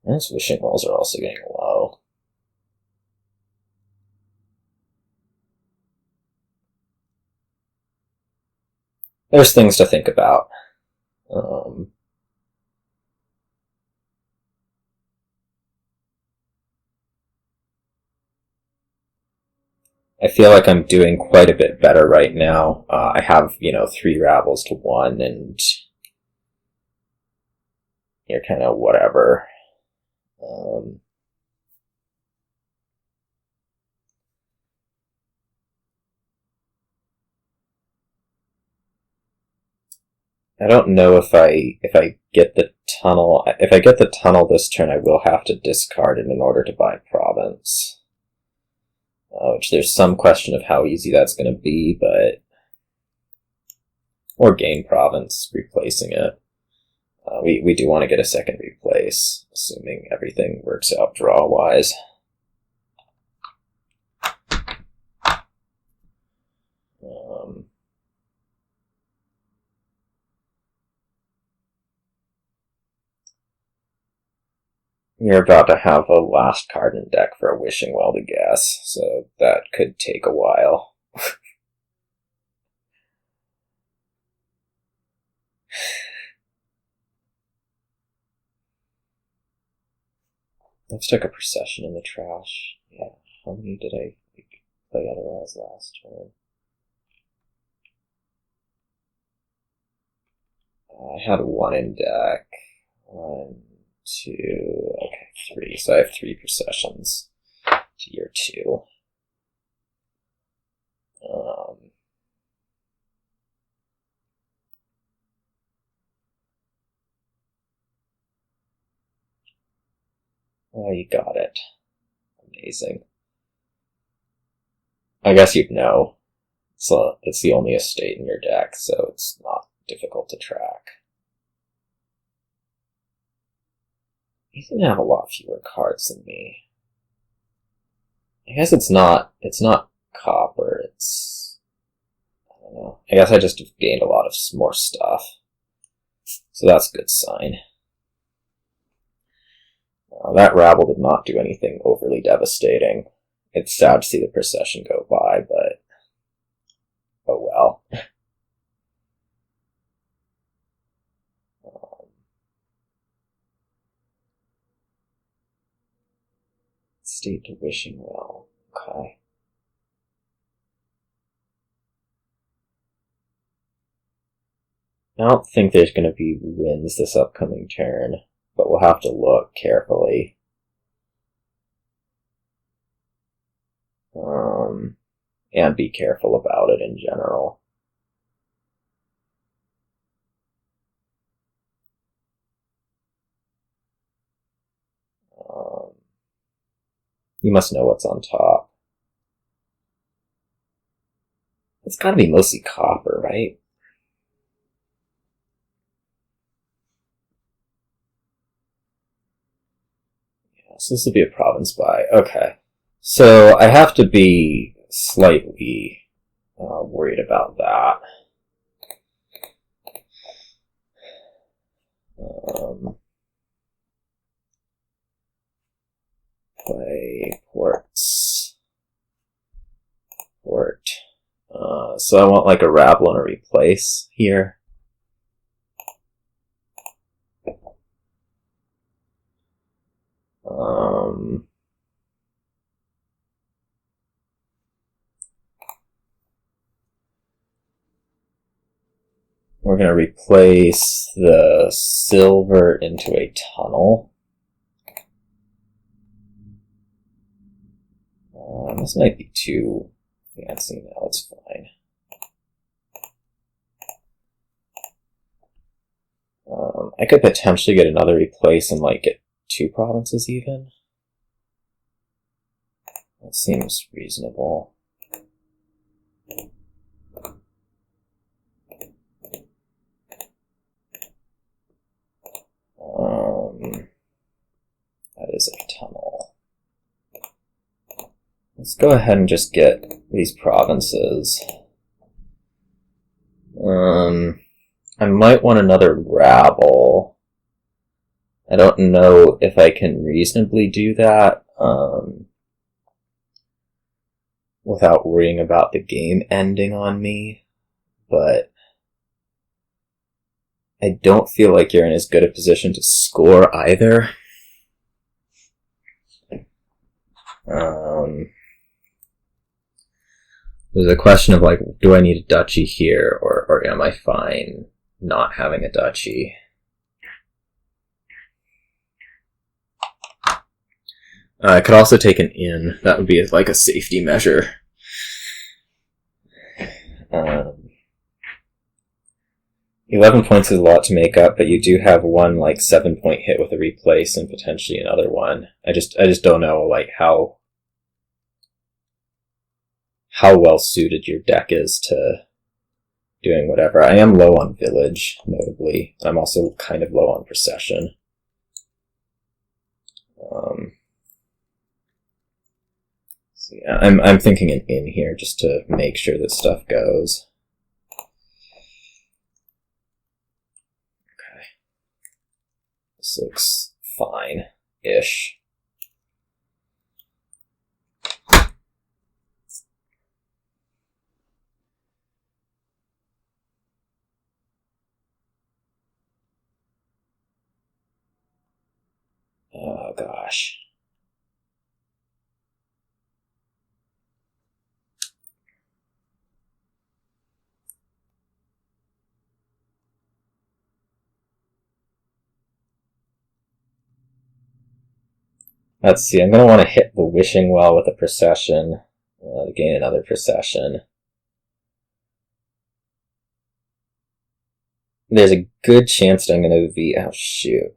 Those wishing wells are also getting low. There's things to think about. I feel like I'm doing quite a bit better right now. I have, 3 Rabbles to 1, and you're kind of whatever. I don't know if I get the tunnel. If I get the tunnel this turn, I will have to discard it in order to buy Province. Which there's some question of how easy that's going to be, but... Or gain Province, replacing it. We do want to get a second replace, assuming everything works out draw-wise. You're about to have a last card in deck for a Wishing Well to guess, so that could take a while. Let's take a Procession in the trash. Yeah, how many did I play otherwise last turn? I had 1 in deck. 1, 2, okay, 3. So I have 3 Processions to your 2. Oh, you got it. Amazing. I guess you'd know. It's the only estate in your deck, so it's not difficult to track. You seem to have a lot fewer cards than me. I guess it's not copper, it's... I don't know. I guess I just have gained a lot of more stuff. So that's a good sign. That Rabble did not do anything overly devastating. It's sad to see the Procession go by, but... oh well. State to Wishing Well. Okay. I don't think there's going to be wins this upcoming turn, but we'll have to look carefully. And be careful about it in general. You must know what's on top. It's gotta be mostly copper, right? Yeah, so this will be a province buy. Okay. So I have to be slightly worried about that. Play ports. Port. So I want like a Rabble and a replace here. We're going to replace the silver into a tunnel. This might be too fancy now, it's fine. I could potentially get another replace and like get 2 provinces even. That seems reasonable. That is a tunnel. Let's go ahead and just get these provinces. I might want another Rabble. I don't know if I can reasonably do that without worrying about the game ending on me, but I don't feel like you're in as good a position to score either. There's a question of like, do I need a duchy here, or am I fine not having a duchy? I could also take an inn. That would be like a safety measure. 11 points is a lot to make up, but you do have one like 7-point hit with a replace and potentially another one. I just don't know like how well suited your deck is to doing whatever. I am low on village, notably. I'm also kind of low on procession. So yeah, I'm thinking an inn here just to make sure that stuff goes. Okay. This looks fine-ish. Oh gosh. Let's see, I'm going to want to hit the Wishing Well with a Procession to gain another Procession. There's a good chance that I'm going to be... Oh, shoot.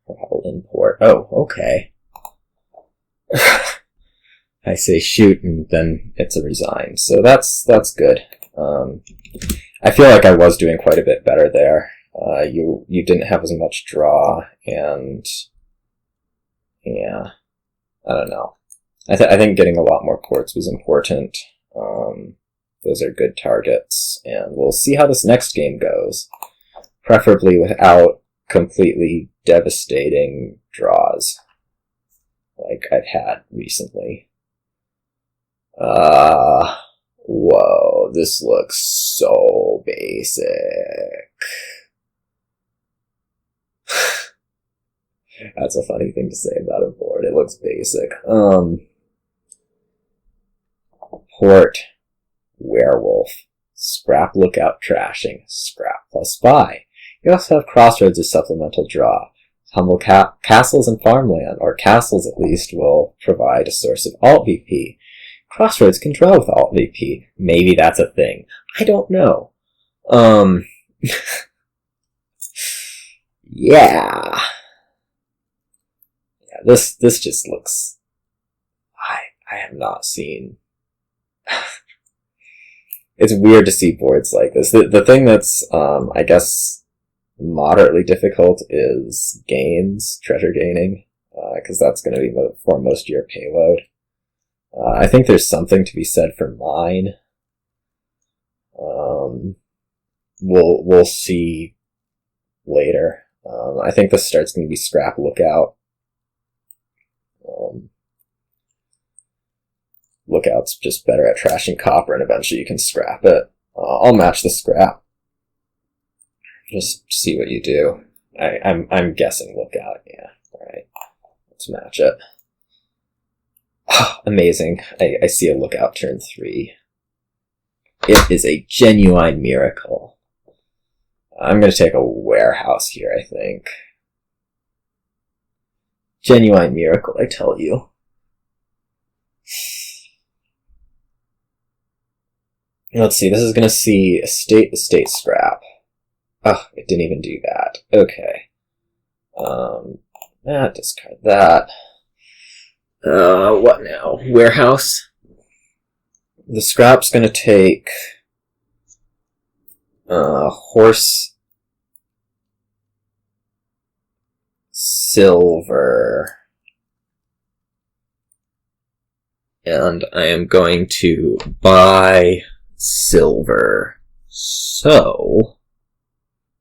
Rabble import. Oh, okay. I say shoot, and then it's a resign. So that's good. I feel like I was doing quite a bit better there. You didn't have as much draw, and... yeah, I don't know. I think getting a lot more ports was important. Those are good targets, and we'll see how this next game goes. Preferably without completely devastating draws, like I've had recently. Whoa, this looks so basic. That's a funny thing to say about a board. It looks basic. Port. Werewolf. Scrap lookout trashing. Scrap plus buy. You also have Crossroads as supplemental draw. Humble castles and farmland, or castles at least, will provide a source of alt VP. Crossroads can draw with alt VP. Maybe that's a thing. I don't know. Yeah. this just looks... I have not seen... It's weird to see boards like this. The thing that's, I guess, moderately difficult is gains, treasure gaining, because that's going to be for most of your payload. I think there's something to be said for mine. We'll see later. I think the start's going to be scrap lookout. Lookout's just better at trashing copper, and eventually you can scrap it. I'll match the scrap. Just see what you do. I'm guessing lookout. Yeah. All right. Let's match it. Amazing. I see a lookout turn 3. It is a genuine miracle. I'm going to take a warehouse here, I think. Genuine miracle, I tell you. Let's see, this is going to see estate scrap. Oh, it didn't even do that. Okay. Discard that. What now? Warehouse. The scrap's going to take horse, silver, and I am going to buy silver. So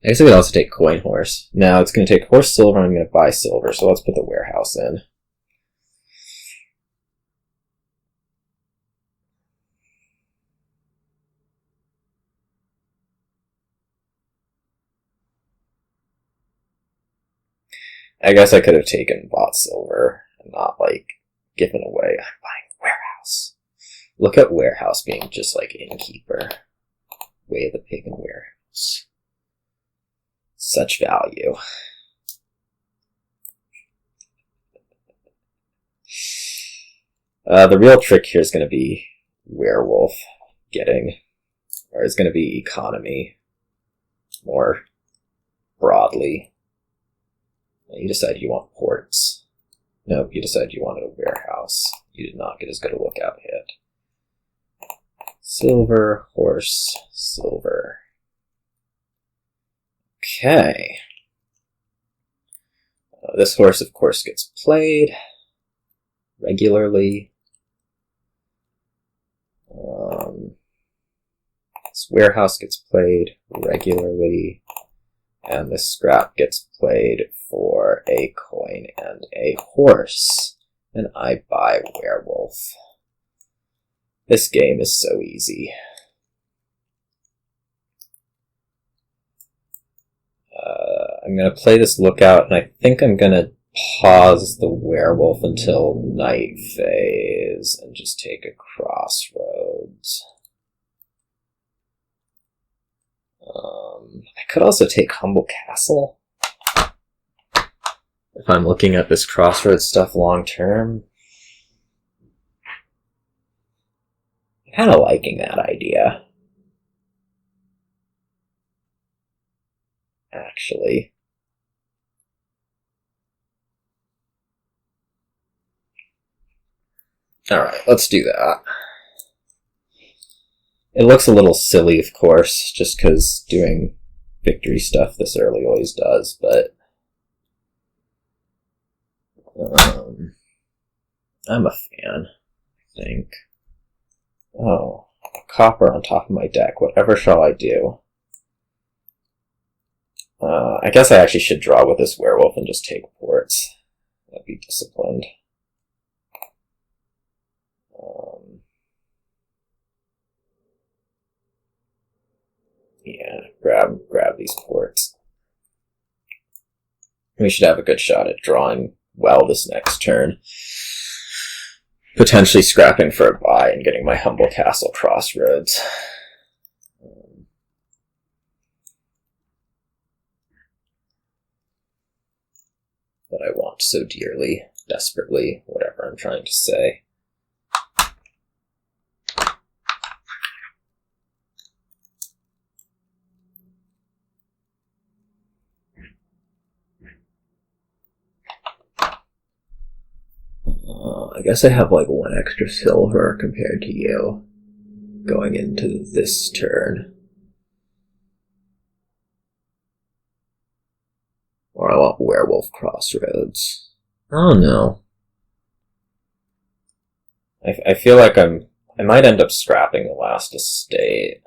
I guess I could also take coin horse. Now it's going to take horse, silver, and I'm going to buy silver, so let's put the warehouse in. I guess I could have bought silver and not, given away. I'm buying warehouse. Look at warehouse being just like Innkeeper. Way of the pig in warehouse. Such value. The real trick here is going to be Werewolf or it's going to be economy more broadly. You decide you want ports. Nope, you decided you wanted a warehouse. You did not get as good a lookout hit. Silver, horse, silver. Okay. This horse, of course, gets played regularly. This warehouse gets played regularly. And this scrap gets played for a coin and a horse. And I buy Werewolf. This game is so easy. I'm going to play this lookout, and I think I'm going to pause the Werewolf until night phase and just take a Crossroads. I could also take Humble Castle. If I'm looking at this Crossroads stuff long term. I'm kind of liking that idea. Actually. Alright, let's do that. It looks a little silly, of course, just because doing victory stuff this early always does, but I'm a fan, I think. Oh, copper on top of my deck. Whatever shall I do? I guess I actually should draw with this Werewolf and just take ports. That'd be disciplined. Yeah, grab these ports. We should have a good shot at drawing well this next turn. Potentially scrapping for a buy and getting my Humble Castle Crossroads. That I want so dearly, desperately, whatever I'm trying to say. I guess I have like 1 extra silver compared to you going into this turn. Or I want Werewolf Crossroads. Oh no. I feel like I might end up scrapping the last estate.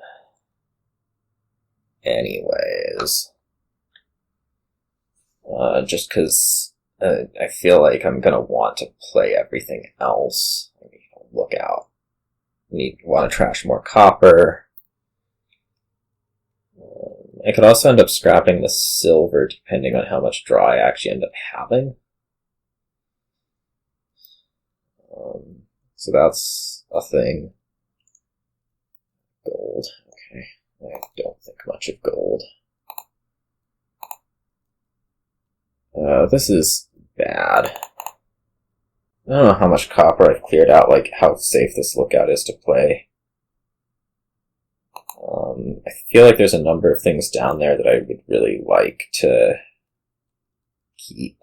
Anyways. Just because I feel like I'm gonna want to play everything else. Look out. Want to trash more copper. I could also end up scrapping the silver depending on how much draw I actually end up having. So that's a thing. Gold. Okay. I don't think much of gold. This is bad. I don't know how much copper I've cleared out, like how safe this lookout is to play. I feel like there's a number of things down there that I would really like to keep.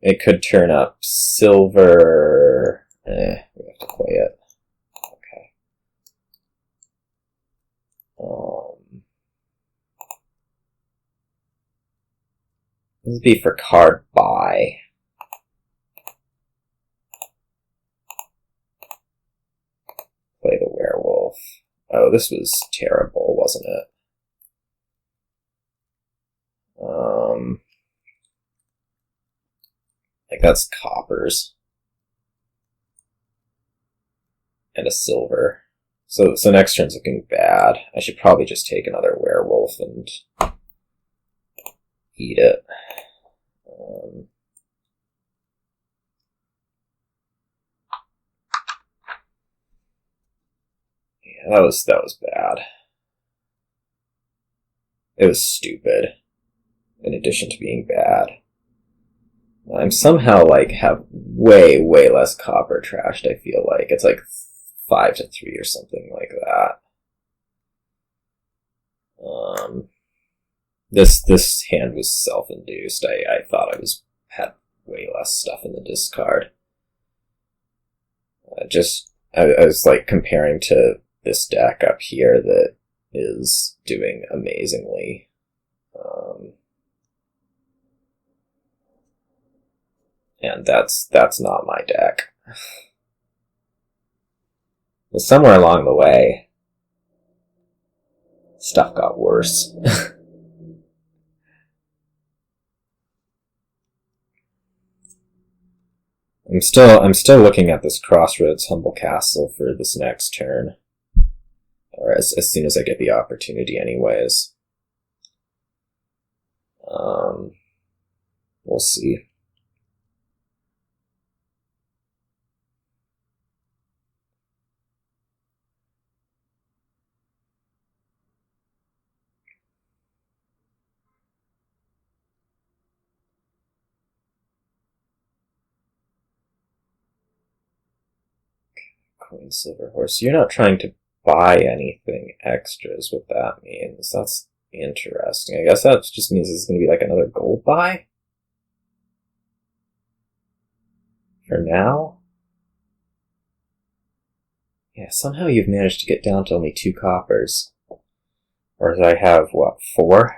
It could turn up silver. We have to play it. Okay. This would be for card buy. Play the werewolf. Oh, this was terrible, wasn't it? Like that's coppers. And a silver. So next turn's looking bad. I should probably just take another werewolf and eat it. Yeah, that was bad. It was stupid. In addition to being bad. I'm somehow like have way less copper trashed, I feel like. It's like 5-3 or something like that. This hand was self-induced. I thought I had way less stuff in the discard. I was like comparing to this deck up here that is doing amazingly. And that's not my deck. But somewhere along the way, stuff got worse. I'm still looking at this Crossroads Humble Castle for this next turn. Or as soon as I get the opportunity anyways. We'll see. Queen Silver Horse. You're not trying to buy anything extra is what that means. That's interesting. I guess that just means it's going to be like another gold buy? For now? Yeah, somehow you've managed to get down to only 2 coppers. Or did I have, what, 4?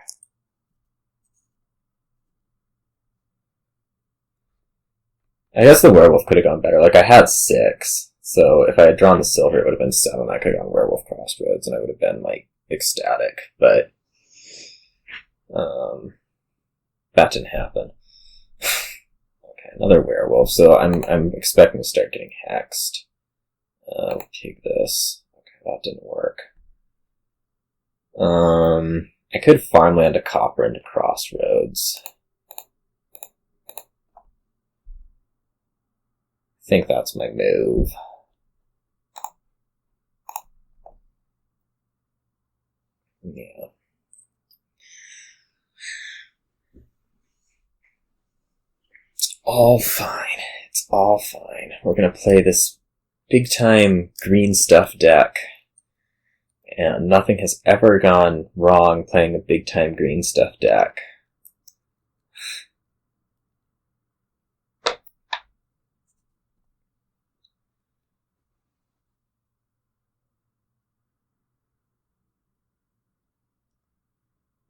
I guess the werewolf could have gone better. Like, I had 6. So if I had drawn the silver, it would have been 7. I could have gone Werewolf Crossroads, and I would have been, like, ecstatic. But, that didn't happen. Okay, another werewolf. So I'm expecting to start getting hexed. Take this. Okay, that didn't work. I could farmland a copper into Crossroads. I think that's my move. Yeah. It's all fine. It's all fine. We're gonna play this big-time green stuff deck. And nothing has ever gone wrong playing a big-time green stuff deck.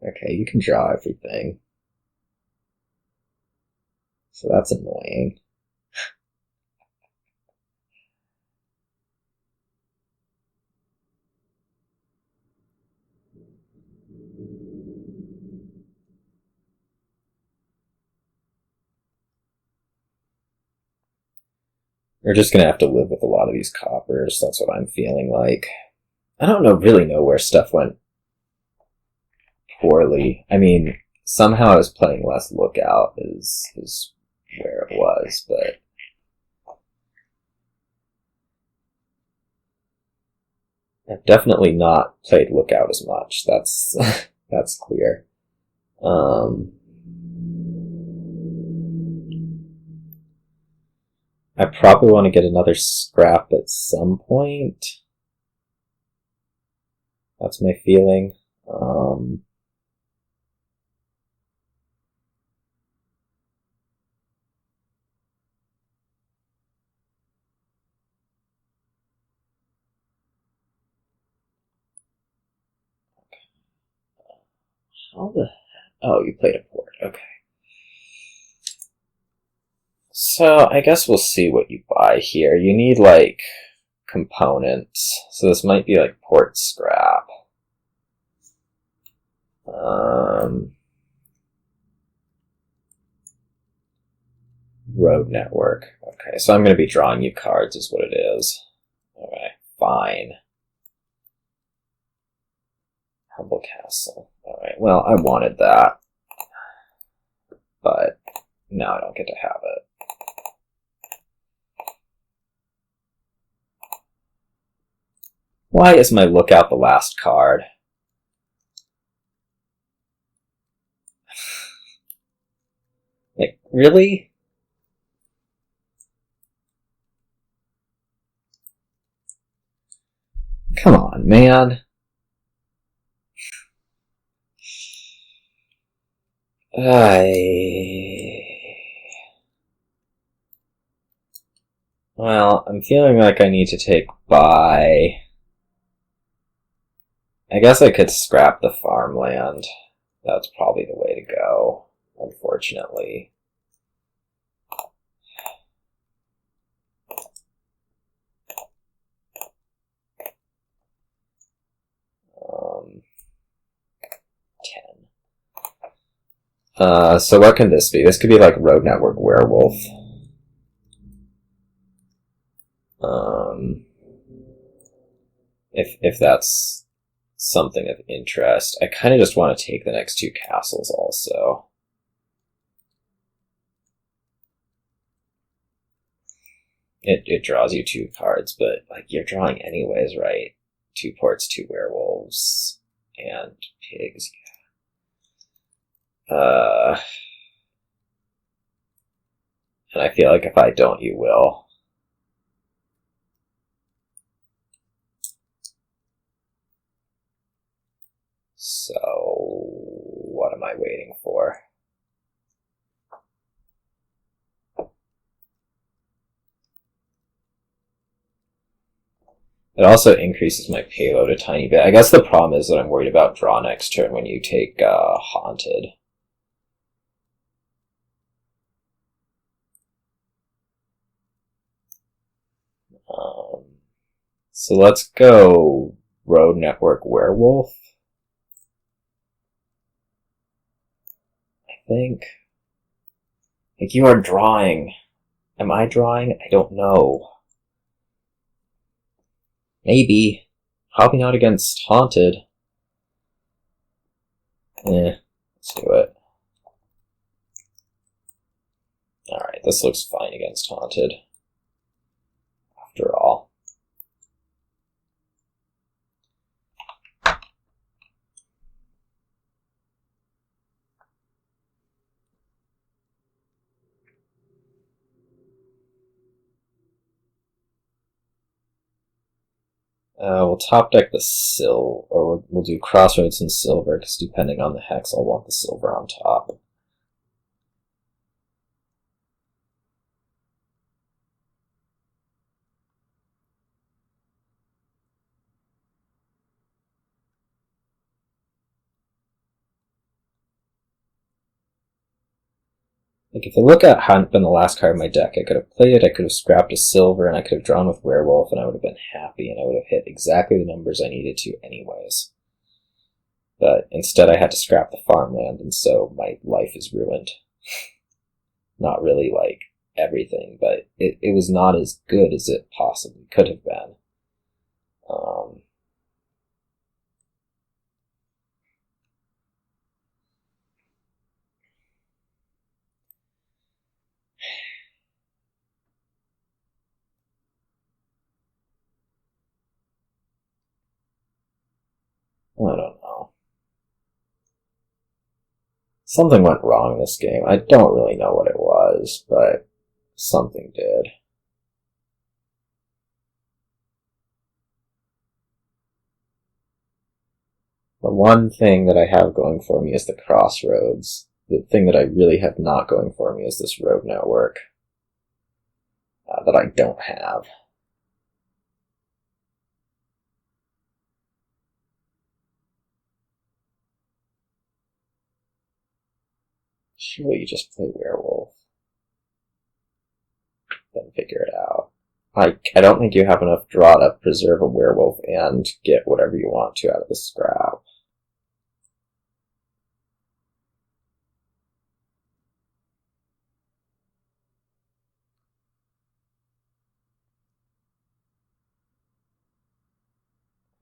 Okay, you can draw everything. So that's annoying. We're just gonna have to live with a lot of these coppers. That's what I'm feeling like. I don't really know where stuff went poorly. I mean, somehow I was playing less Lookout is where it was, but I've definitely not played Lookout as much. That's that's clear. I probably want to get another scrap at some point. That's my feeling. How the... Oh, you played a port. Okay. So, I guess we'll see what you buy here. You need, like, components. So this might be, like, port scrap. Road network. Okay, so I'm going to be drawing you cards is what it is. Okay, fine. Humble Castle. Alright, well, I wanted that. But now I don't get to have it. Why is my Lookout the last card? Like, really? Come on, man. Well, I'm feeling like I need to take buy. I guess I could scrap the farmland. That's probably the way to go, unfortunately. So what can this be? This could be like Road Network Werewolf. If that's something of interest. I kind of just want to take the next two castles also. It draws you two cards, but like you're drawing anyways, right? 2 ports, 2 werewolves, and pigs. And I feel like if I don't, you will. So, what am I waiting for? It also increases my payload a tiny bit. I guess the problem is that I'm worried about draw next turn when you take Haunted. So let's go Road Network Werewolf. I think. Like, you are drawing. Am I drawing? I don't know. Maybe. Probably not against Haunted. Let's do it. Alright, this looks fine against Haunted. After all. We'll top deck the or we'll do Crossroads and Silver, because depending on the hex, I'll want the Silver on top. Like, if I look at hadn't been the last card in my deck, I could have played, I could have scrapped a silver, and I could have drawn with Werewolf, and I would have been happy, and I would have hit exactly the numbers I needed to anyways. But instead I had to scrap the farmland, and so my life is ruined. Not really, like, everything, but it was not as good as it possibly could have been. I don't know. Something went wrong in this game. I don't really know what it was, but something did. The one thing that I have going for me is the Crossroads. The thing that I really have not going for me is this road network that I don't have. Surely you just play Werewolf. Then figure it out. I don't think you have enough draw to preserve a Werewolf and get whatever you want to out of the scrap.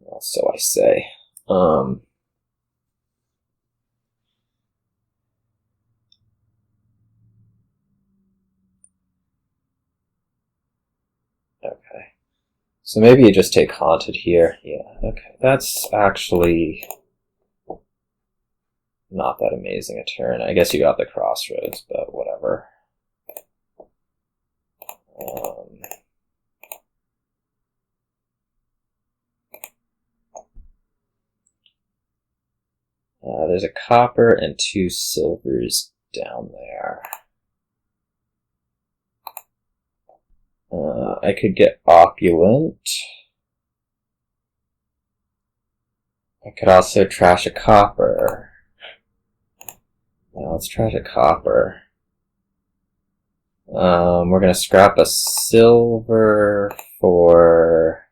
Well, so I say. Okay. So maybe you just take Haunted here. Yeah, okay. That's actually not that amazing a turn. I guess you got the Crossroads, but whatever. There's a copper and 2 silvers down there. I could get Opulent. I could also trash a copper. Yeah, let's trash a copper. We're gonna scrap a silver for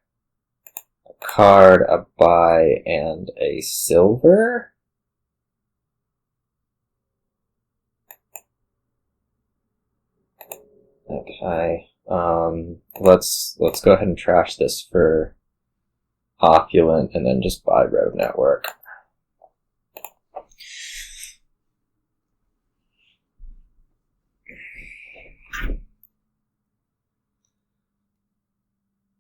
a card, a buy, and a silver? Okay. Let's go ahead and trash this for Opulent and then just buy Road Network.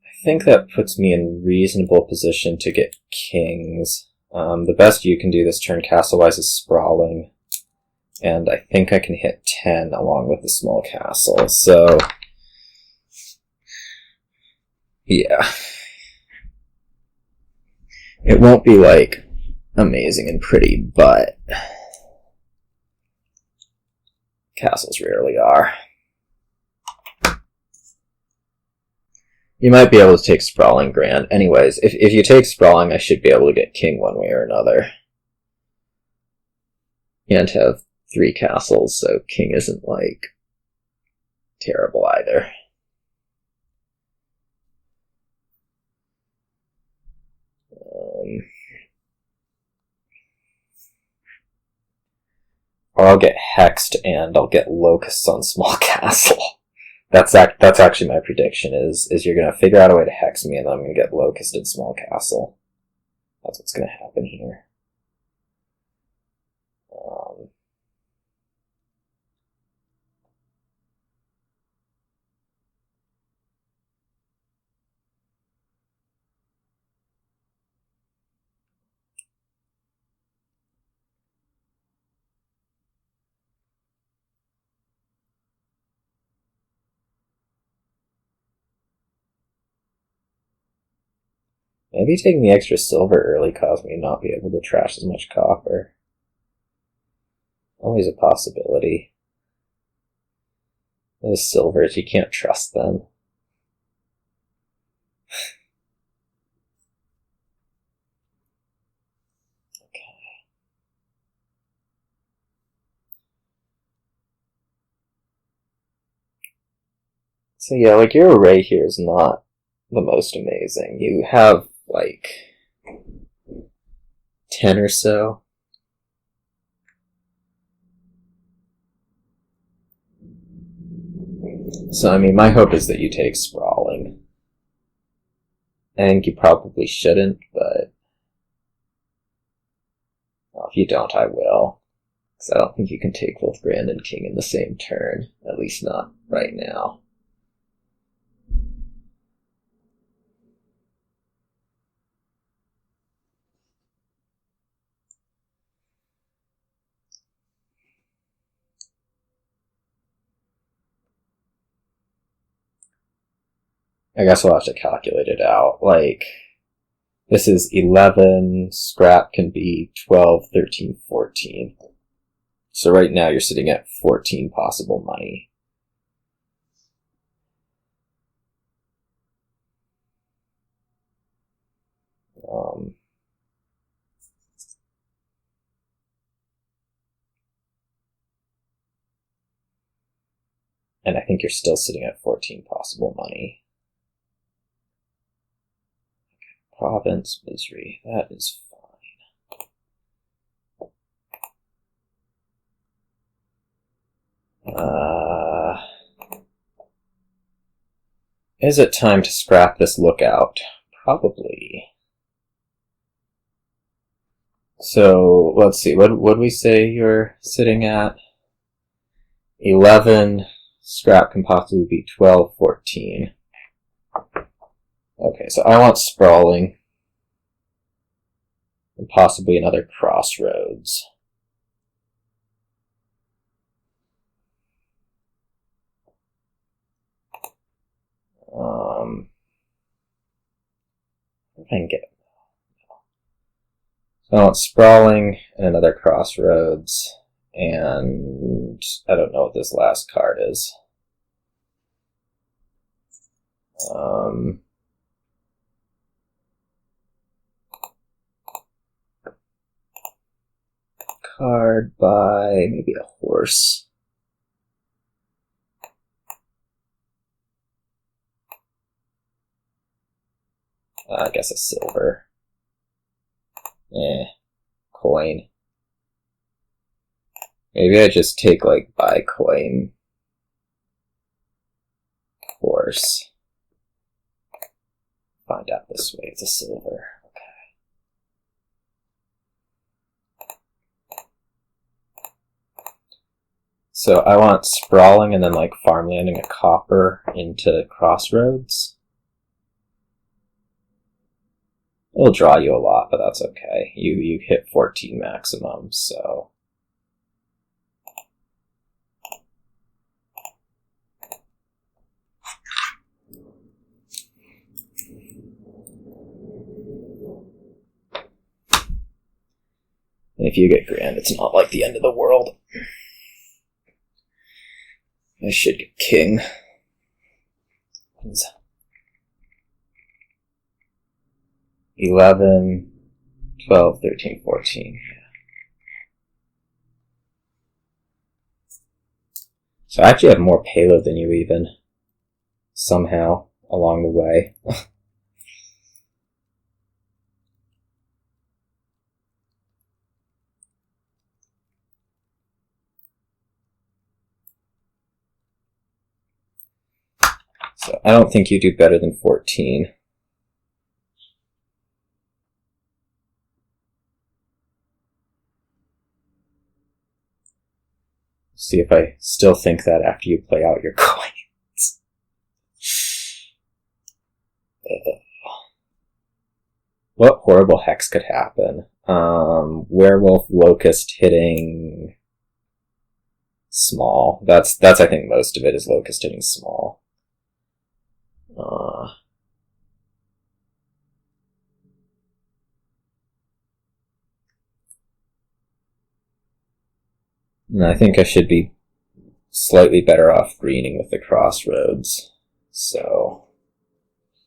I think that puts me in reasonable position to get kings. The best you can do this turn castle-wise is Sprawling. And I think I can hit 10 along with the small castle, so yeah. It won't be, like, amazing and pretty, but castles rarely are. You might be able to take Sprawling Grand. Anyways, if you take Sprawling, I should be able to get king one way or another. And have 3 castles, so king isn't, like, terrible either. Or I'll get hexed and I'll get locusts on small castle. That's actually my prediction, is you're going to figure out a way to hex me and then I'm going to get locusted small castle. That's what's going to happen here. Maybe taking the extra silver early caused me to not be able to trash as much copper. Always a possibility. Those silvers, you can't trust them. Okay. So yeah, like, your array here is not the most amazing. You have, like, 10 or so. So, I mean, my hope is that you take Sprawling. I think you probably shouldn't, but... well, if you don't, I will. Because I don't think you can take both Grand and King in the same turn. At least not right now. I guess we'll have to calculate it out. Like, this is 11, scrap can be 12, 13, 14. So right now you're sitting at 14 possible money. And I think you're still sitting at 14 possible money. Province, misery, that is fine. Is it time to scrap this lookout? Probably. So, let's see, what would we say you're sitting at? 11, scrap can possibly be 12, 14. Okay, so I want Sprawling. And possibly another Crossroads. If I can get it. So I want Sprawling and another Crossroads. And I don't know what this last card is. Card by maybe a horse. I guess a silver. Coin. Maybe I just take, like, buy coin. Horse. Find out this way. It's a silver. So I want Sprawling and then, like, farmlanding a copper into Crossroads. It'll draw you a lot, but that's okay. You hit 14 maximum, so... And if you get Grand, it's not like the end of the world. I should get King. 11, 12, 13, 14. So I actually have more payload than you even. Somehow, along the way. So I don't think you do better than 14. See if I still think that after you play out your coins. What horrible hex could happen? Werewolf, Locust hitting small. That's I think most of it is Locust hitting small. And I think I should be slightly better off greening with the Crossroads. So,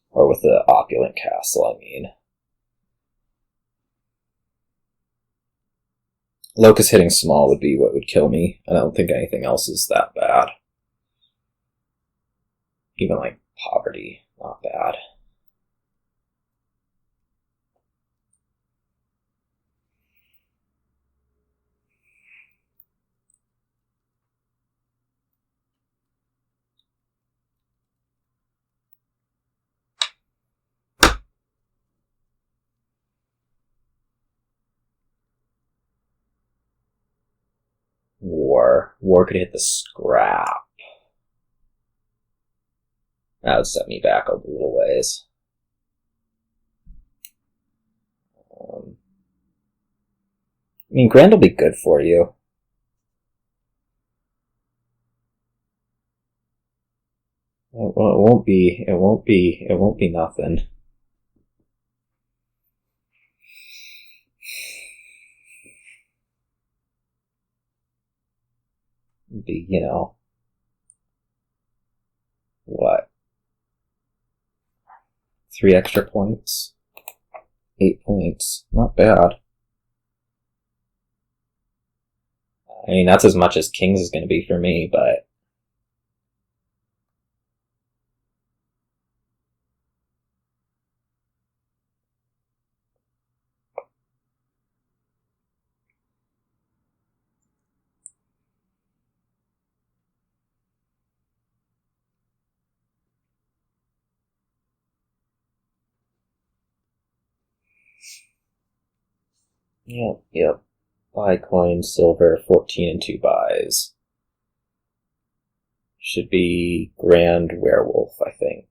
or with the Opulent Castle, I mean. Locust hitting small would be what would kill me. I don't think anything else is that bad. even like poverty, not bad. War could hit the scrap. That would set me back a little ways. I mean, Grand will be good for you. It won't be nothing. Be, you know, what? 3 extra points? 8 points. Not bad. I mean, that's as much as Kings is going to be for me, but... Yep. Buy coin, silver, 14 and 2 buys. Should be Grand Werewolf, I think.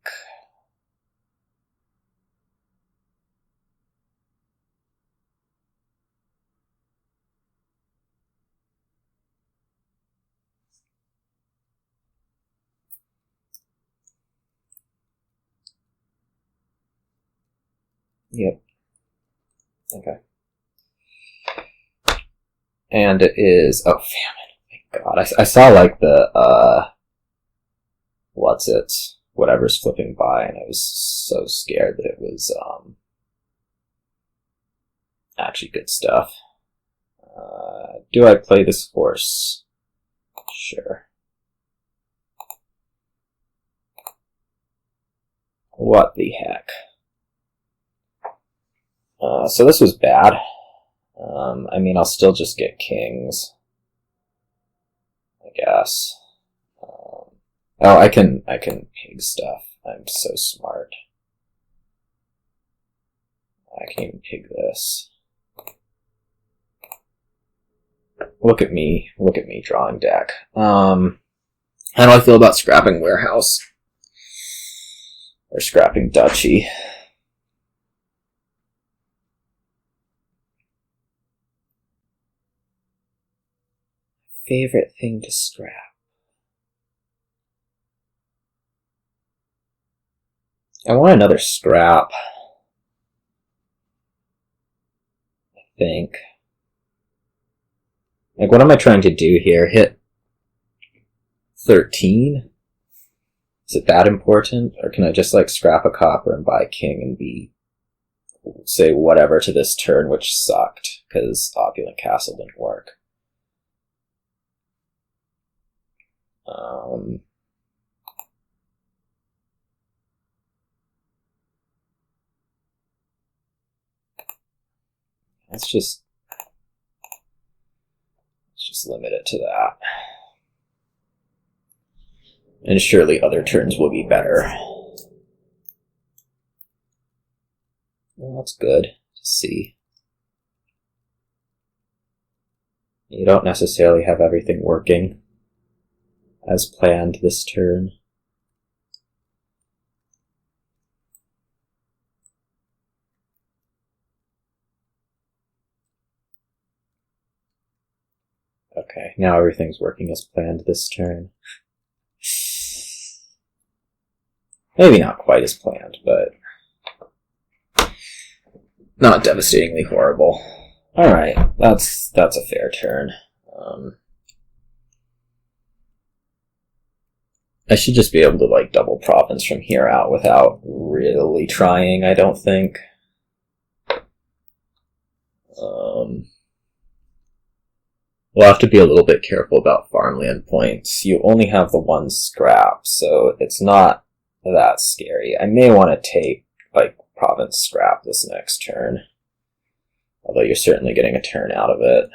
Yep. Okay. And it is... Oh, famine. Thank God. I saw, like, the, whatever's flipping by, and I was so scared that it was, actually good stuff. Do I play this horse? Sure. What the heck? So this was bad. I mean, I'll still just get kings, I guess. Oh, I can pig stuff. I'm so smart. I can even pig this. Look at me drawing deck. How do I feel about scrapping Warehouse? Or scrapping Duchy? Favorite thing to scrap. I want another scrap. I think. Like, what am I trying to do here? Hit 13? Is it that important? Or can I just, like, scrap a copper and buy king and be, say, whatever to this turn, which sucked, because Opulent Castle didn't work. Let's just limit it to that. And surely other turns will be better. Well, that's good to see. You don't necessarily have everything working as planned this turn. Okay, now everything's working as planned this turn. Maybe not quite as planned, but not devastatingly horrible. Alright, that's a fair turn. I should just be able to, like, double province from here out without really trying, I don't think. We'll have to be a little bit careful about farmland points. You only have the 1 scrap, so it's not that scary. I may want to take, like, Province Scrap this next turn. Although you're certainly getting a turn out of it.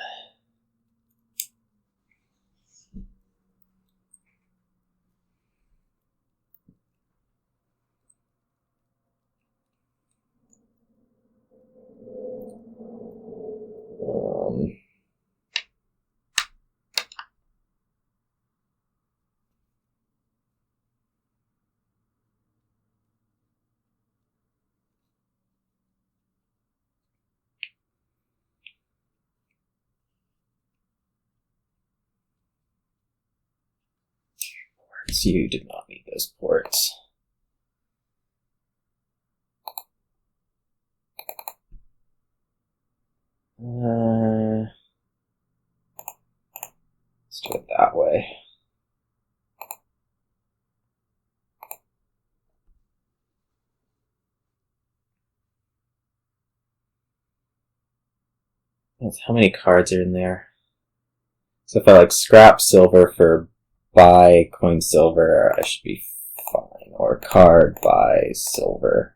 You did not need those ports. Let's do it that way. How many cards are in there? So if I like scrap silver for buy coin silver, I should be fine. Or card buy silver.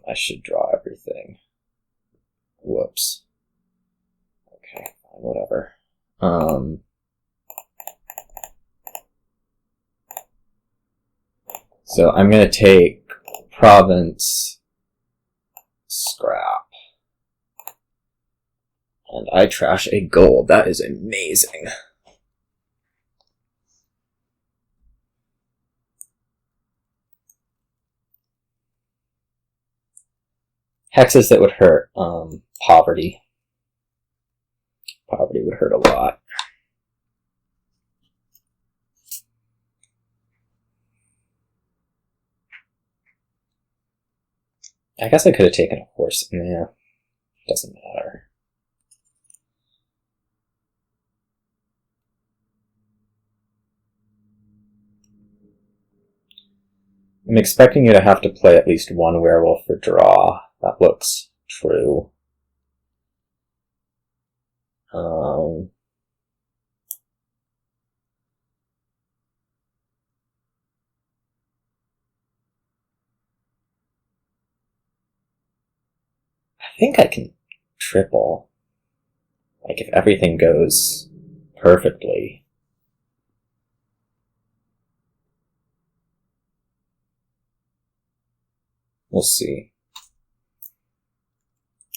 I should draw everything. Whoops. Okay, fine, whatever. So I'm going to take Province Scrap. And I trash a gold. That is amazing. Hexes that would hurt. Poverty. Poverty would hurt a lot. I guess I could have taken a horse. Nah, doesn't matter. I'm expecting you to have to play at least one werewolf for draw. That looks true. I think I can triple. Like, if everything goes perfectly. We'll see.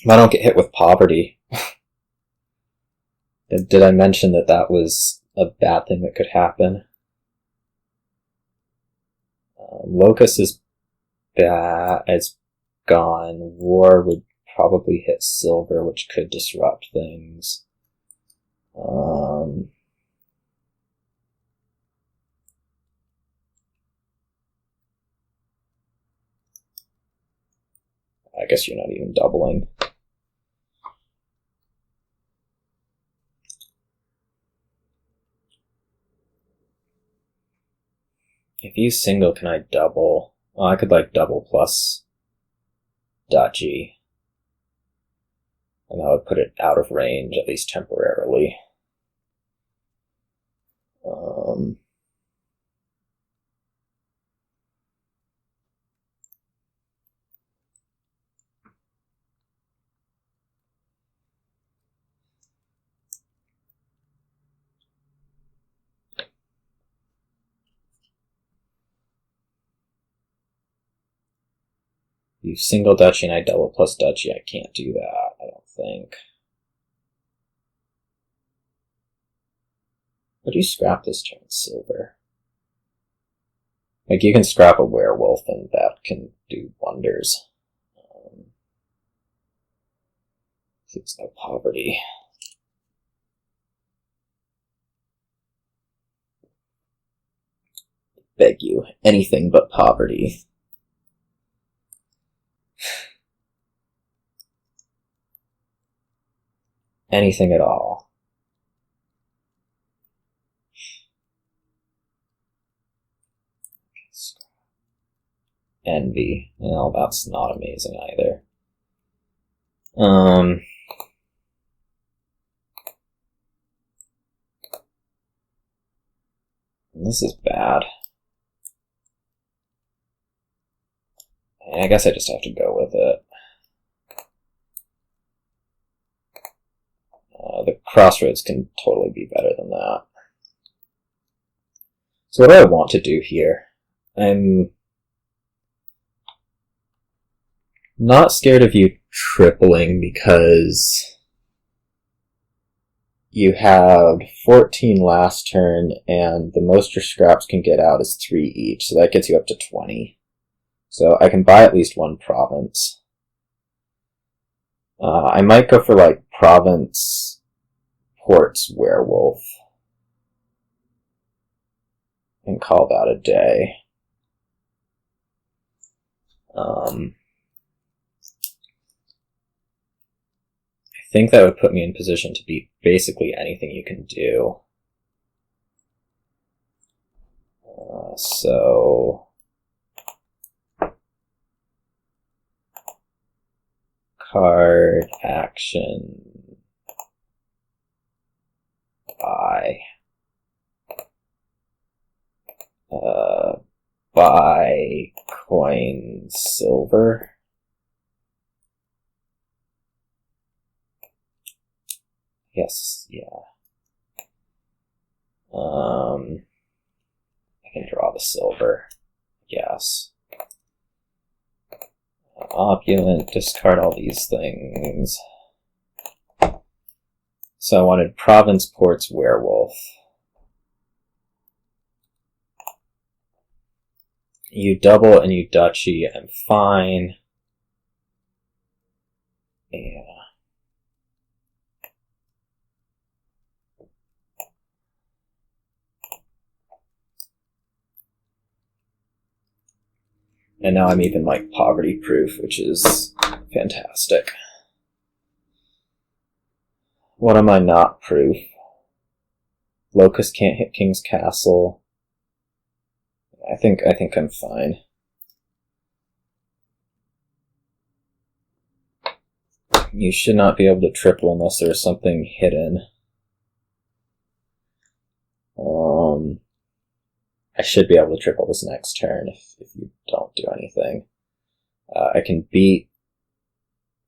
If I don't get hit with poverty. Did I mention that that was a bad thing that could happen? Locust is bad. It's gone. War would probably hit silver, which could disrupt things. I guess you're not even doubling. If you single, can I double? Oh, I could like double plus Duchy. And that would put it out of range, at least temporarily. You single Duchy and I double plus Duchy. I can't do that, I don't think. But do you scrap this turn silver? Like, you can scrap a werewolf and that can do wonders. There's no poverty. Beg you, anything but poverty. Anything at all. Envy. Well, that's not amazing either. This is bad. I guess I just have to go with it. The Crossroads can totally be better than that. So what do I want to do here? I'm not scared of you tripling because you had 14 last turn and the most your scraps can get out is 3 each, so that gets you up to 20. So I can buy at least one province. I might go for like province ports werewolf and call that a day. I think that would put me in position to beat basically anything you can do. So card, action, buy. Buy coin silver. Yes, yeah. I can draw the silver. Yes. Opulent, discard all these things. So I wanted province ports werewolf. You double and you duchy, I'm fine. Yeah. And now I'm even like poverty proof, which is fantastic. What am I not proof? Locust can't hit King's Castle. I think I'm fine. You should not be able to triple unless there's something hidden. I should be able to triple this next turn if you don't do anything. I can beat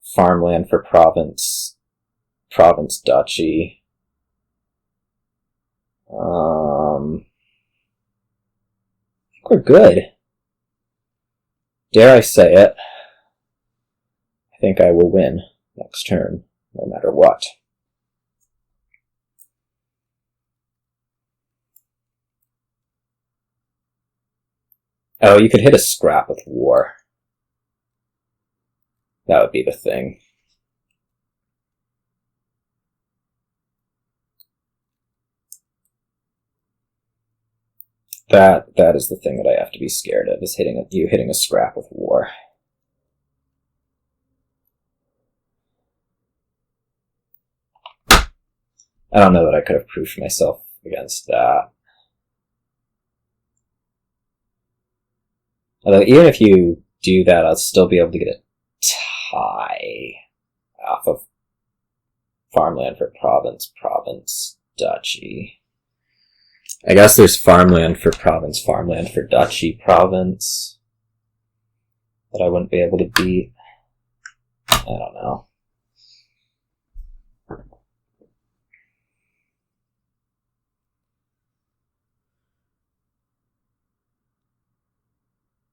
Farmland for province duchy. I think we're good. Dare I say it? I think I will win next turn, no matter what. Oh, you could hit a scrap with war. That would be the thing. That is the thing that I have to be scared of, is you hitting a scrap with war. I don't know that I could have proofed myself against that. Although even if you do that, I'll still be able to get a tie off of Farmland for province, duchy. I guess there's Farmland for province, Farmland for duchy, province that I wouldn't be able to beat. I don't know.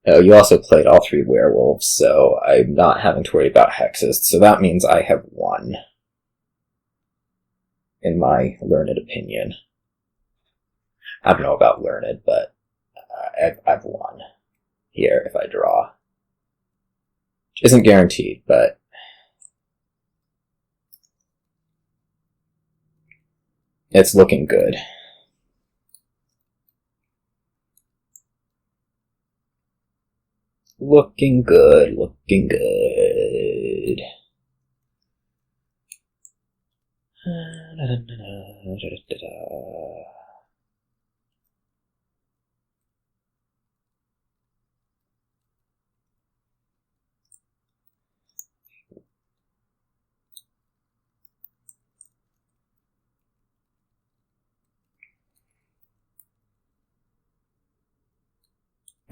Oh, you also played all 3 werewolves, so I'm not having to worry about hexes, so that means I have won. In my learned opinion. I don't know about learned, but I've won here if I draw. Which isn't guaranteed, but it's looking good. Looking good, looking good.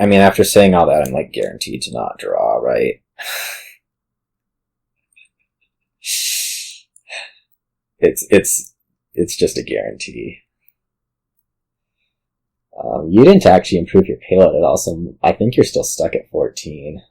I mean, after saying all that, I'm like guaranteed to not draw, right? It's just a guarantee. You didn't actually improve your payload at all, so I think you're still stuck at 14.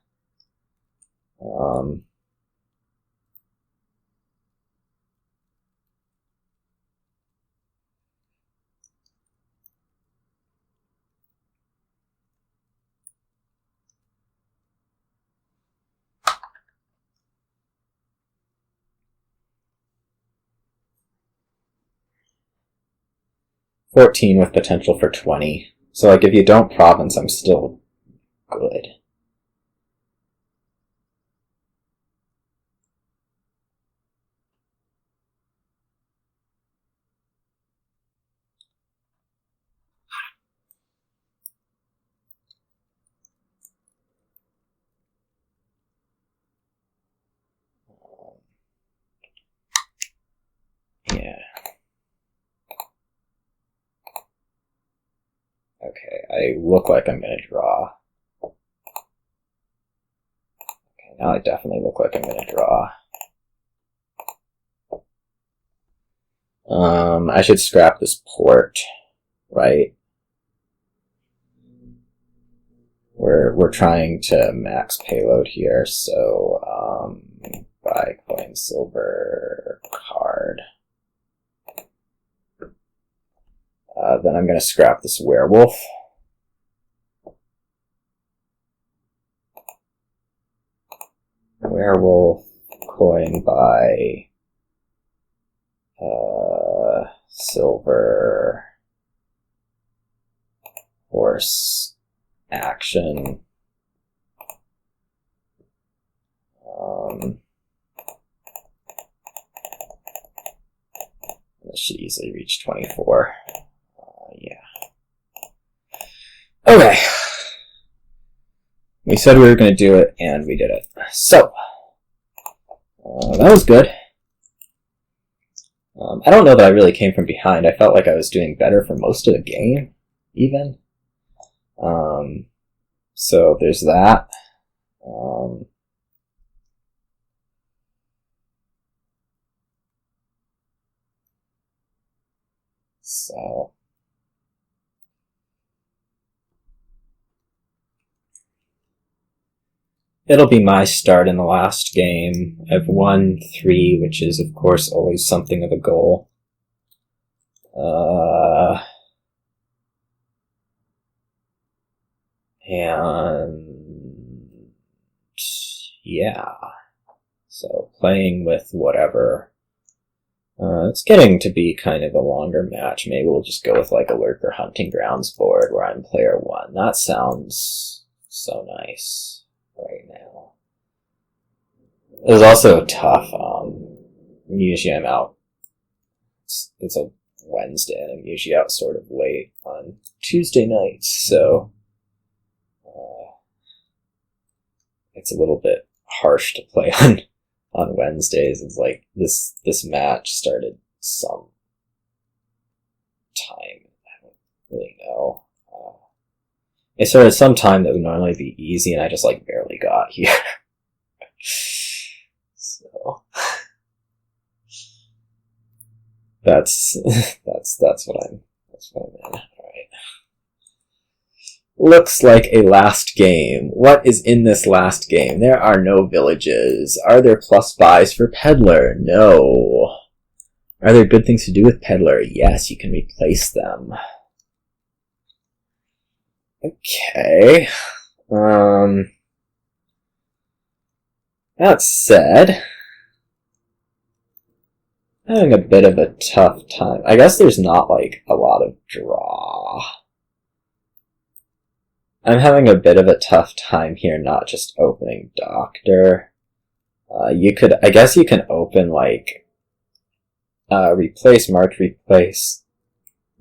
14 with potential for 20. So, like, if you don't province, I'm still good. Yeah. Okay, I look like I'm gonna draw. Okay, now I definitely look like I'm gonna draw. I should scrap this port, right? We're trying to max payload here, so buy coin, silver, card. Then I'm gonna scrap this werewolf. Werewolf, coin, buy silver, horse, action. This should easily reach 24. Yeah. Okay. We said we were going to do it, and we did it. So, that was good. I don't know that I really came from behind. I felt like I was doing better for most of the game, even. So there's that. So it'll be my start in the last game. I've won 3, which is of course always something of a goal. And yeah, so playing with whatever. It's getting to be kind of a longer match. Maybe we'll just go with like a Lurker Hunting Grounds board where I'm player 1. That sounds so nice right now. It was also tough. Usually I'm out. It's a Wednesday and I'm usually out sort of late on Tuesday nights, so it's a little bit harsh to play on Wednesdays. It's like this match started some time. I don't really know. It started some time that would normally be easy, and I just like barely got here. So that's what I'm in. Alright. Looks like a last game. What is in this last game? There are no villages. Are there plus buys for Peddler? No. Are there good things to do with Peddler? Yes, you can replace them. Okay. That said, I'm having a bit of a tough time. I guess there's not like a lot of draw. I'm having a bit of a tough time here, not just opening Doctor. I guess you can open like replace, mark, replace,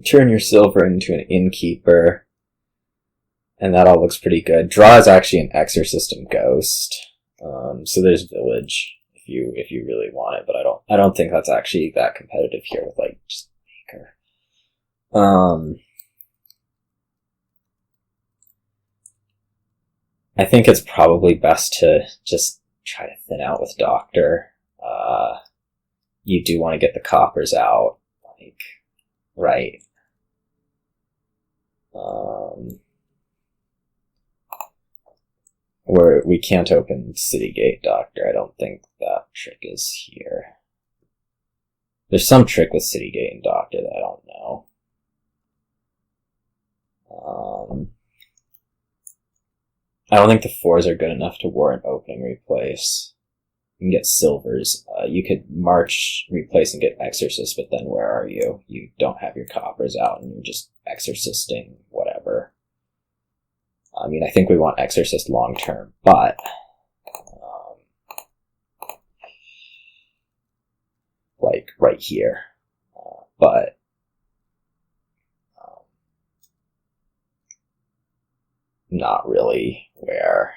turn your silver into an Innkeeper, and that all looks pretty good. Draw is actually an Exorcist and Ghost, so there's Village if you really want it, but I don't think that's actually that competitive here with like just Baker. I think it's probably best to just try to thin out with Doctor. You do want to get the coppers out, like, right. We can't open City Gate, Doctor. I don't think that trick is here. There's some trick with City Gate and Doctor that I don't know. I don't think the 4s are good enough to warrant opening replace. You can get silvers. You could march, replace, and get Exorcist, but then where are you? You don't have your coppers out, and you're just exorcisting whatever. I mean, I think we want Exorcist long term, but like right here. But not really where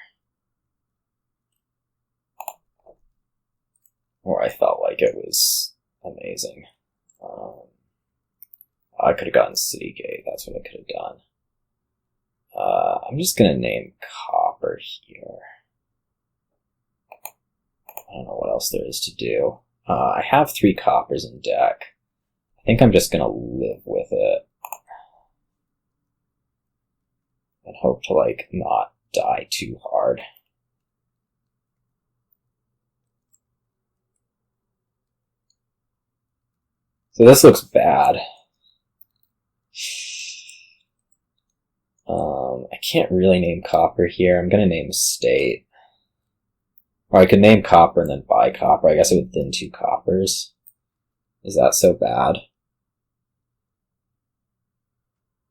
I felt like it was amazing. I could have gotten City Gate. That's what I could have done. I'm just gonna name Copper here. I don't know what else there is to do. I have 3 coppers in deck. I think I'm just gonna live with it. And hope to, like, not die too hard. So this looks bad. I can't really name Copper here. I'm gonna name State. Or I could name Copper and then buy Copper. I guess I would thin 2 coppers. Is that so bad?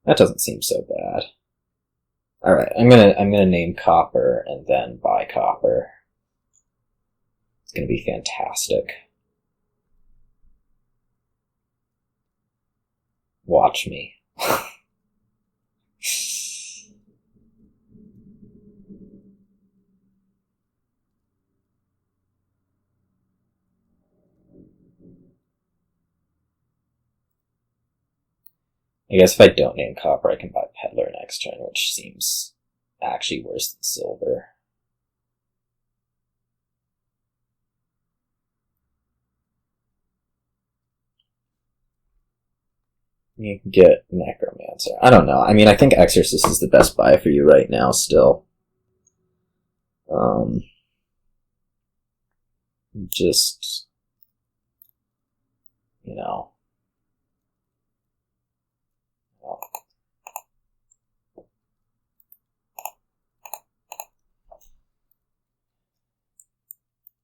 That doesn't seem so bad. Alright, I'm gonna name Copper and then buy Copper. It's gonna be fantastic. Watch me. I guess if I don't name Copper, I can buy Peddler next turn, which seems actually worse than Silver. You can get Necromancer. I don't know. I mean, I think Exorcist is the best buy for you right now still. Just, you know.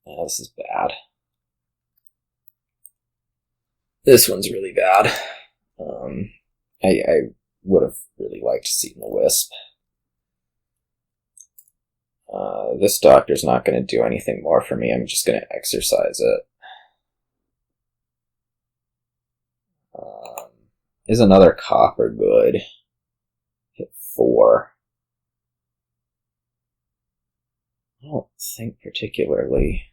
Yeah, this is bad. This one's really bad. I would have really liked to see the Wisp. This Doctor's not going to do anything more for me. I'm just going to exercise it. Is another Copper good? Hit 4. I don't think particularly.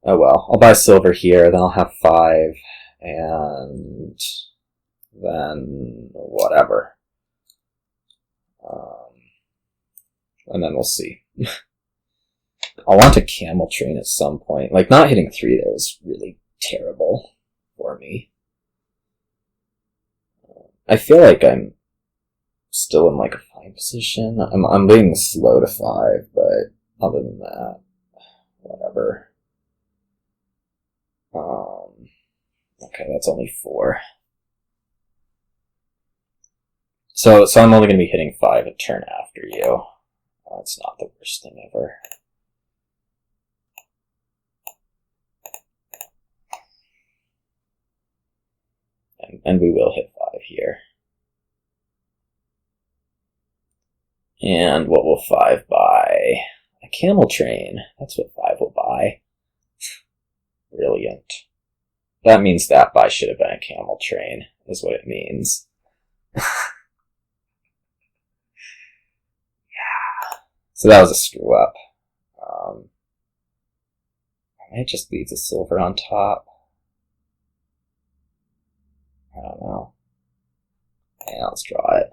Oh well, I'll buy Silver here, then I'll have 5, and then whatever. And then we'll see. I want a Camel train at some point. Like, not hitting 3 there was really terrible for me. I feel like I'm still in, like, a fine position. I'm being slow to 5, but other than that, whatever. Okay, that's only 4. So I'm only going to be hitting 5 a turn after you. That's not the worst thing ever. And we will hit 5 here. And what will 5 buy? A Camel train. That's what 5 will buy. Brilliant. That means that buy should have been a Camel train, is what it means. Yeah. So that was a screw up. might just leave the silver on top. I don't know. Yeah, let's draw it.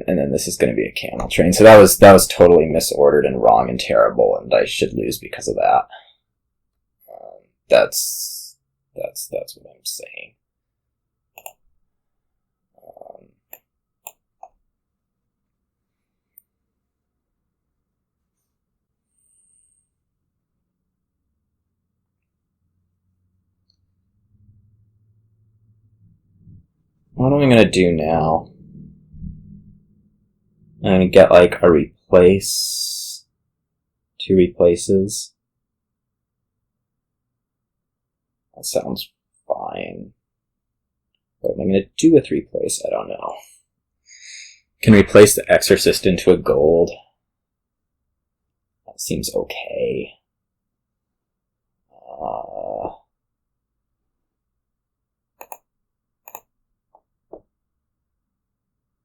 And then this is going to be a camel train. So that was totally misordered and wrong and terrible, and I should lose because of that. That's what I'm saying. What am I going to do now? I'm going to get like a replace, 2 replaces. That sounds fine. What am I going to do with replace? I don't know. Can replace the Exorcist into a gold. That seems okay.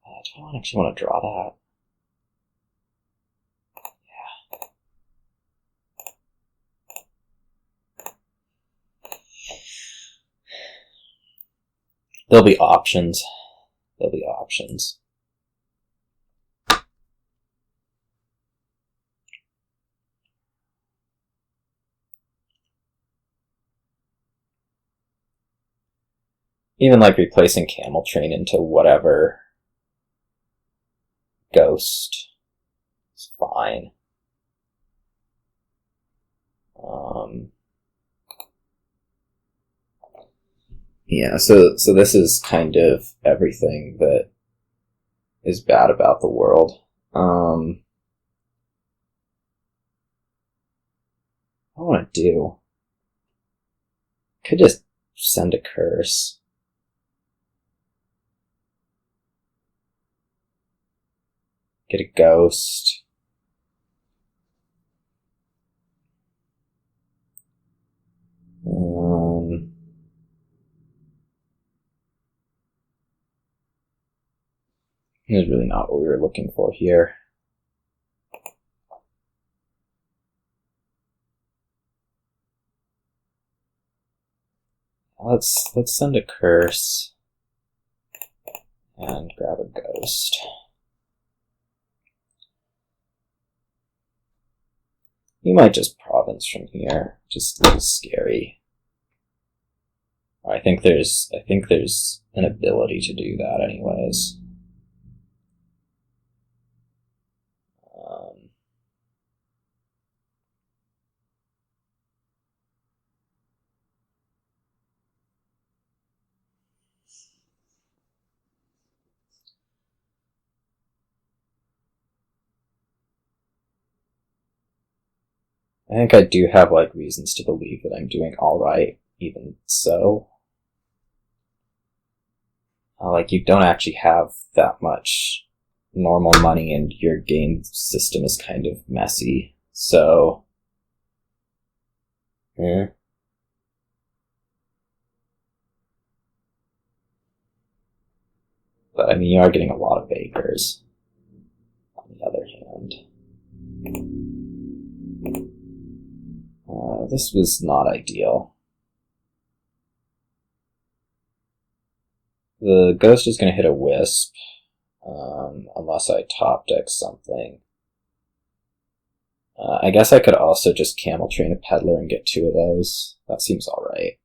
I don't actually want to draw that. There'll be options. Even like replacing Camel Train into whatever ghost is fine. Yeah, so this is kind of everything that is bad about the world. What do I want to do? Could just send a curse. Get a ghost. This is really not what we were looking for here. Let's send a curse and grab a ghost. You might just province from here. Just a little scary. I think there's an ability to do that anyways. I think I do have like reasons to believe that I'm doing alright, even so. Like, you don't actually have that much normal money and your game system is kind of messy, so... But, I mean, you are getting a lot of bakers, on the other hand. This was not ideal. The ghost is going to hit a wisp, unless I top deck something. I guess I could also just Camel Train a Peddler and get 2 of those. That seems alright.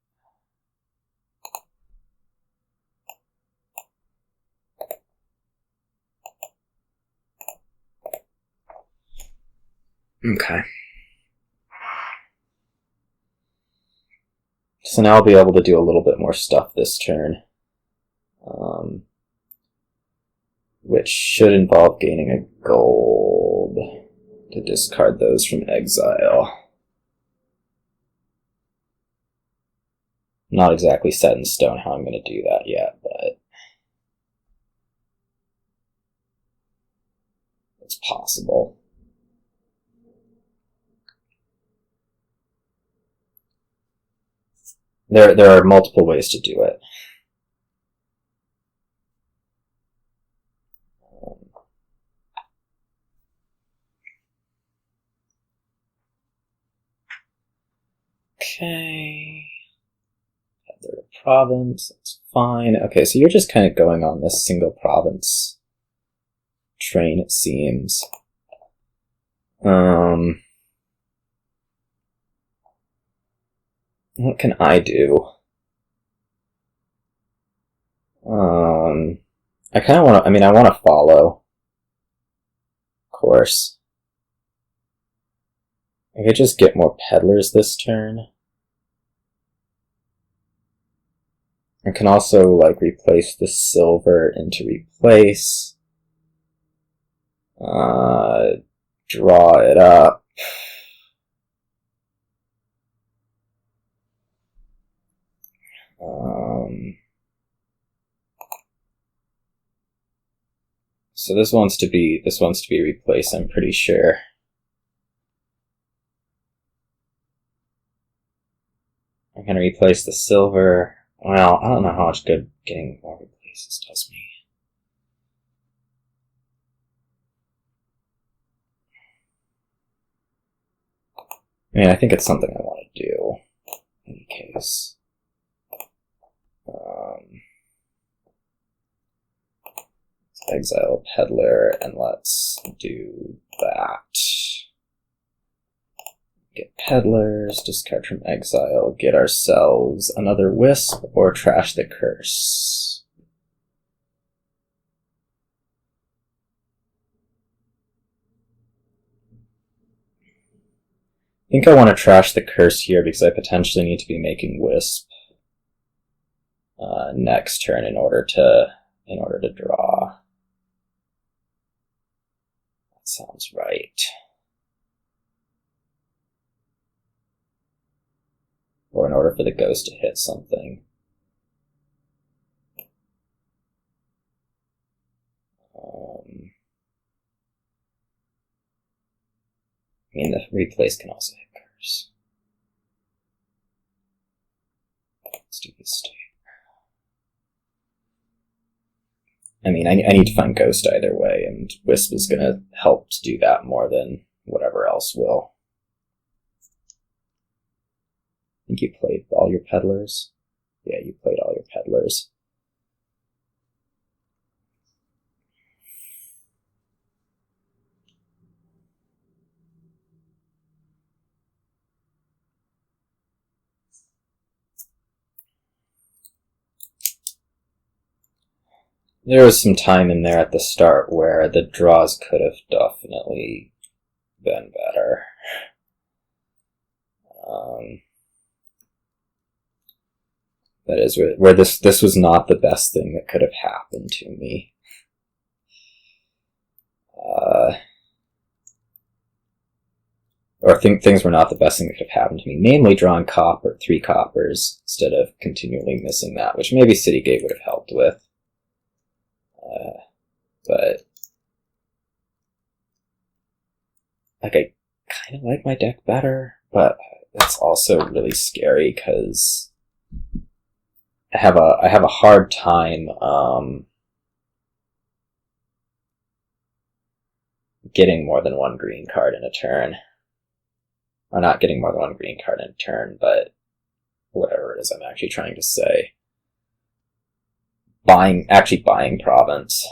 Okay. So now I'll be able to do a little bit more stuff this turn. Which should involve gaining a gold to discard those from exile. Not exactly set in stone how I'm going to do that yet, but it's possible. There are multiple ways to do it. Okay. Peddler province, that's fine. Okay, so you're just kind of going on this single province train, it seems. What can I do? I kind of want to, I want to follow. Of course. I could just get more peddlers this turn. I can also, like, replace the silver into replace. Draw it up. So this wants to be replaced, I'm pretty sure. I'm gonna replace the silver. Well, I don't know how much good getting more replaces does me. I think it's something I want to do, in any case. Let's exile Peddler, and let's do that. Get Peddlers, discard from exile, get ourselves another Wisp, or trash the curse. I think I want to trash the curse here because I potentially need to be making Wisp next turn in order to draw. That sounds right. Or in order for the ghost to hit something. The replace can also hit curse. Let's do this state. I need to find ghost either way, and Wisp is going to help to do that more than whatever else will. I think you played all your peddlers. Yeah, you played all your peddlers. There was some time in there at the start where the draws could have definitely been better. That is where this was not the best thing that could have happened to me. Or things were not the best thing that could have happened to me. Namely, drawing 3 coppers instead of continually missing that, which maybe City Gate would have helped with. But like, I kind of like my deck better, but that's also really scary because I have a hard time getting more than 1 green card in a turn. Or not getting more than 1 green card in a turn, but whatever it is I'm actually trying to say. Actually buying province.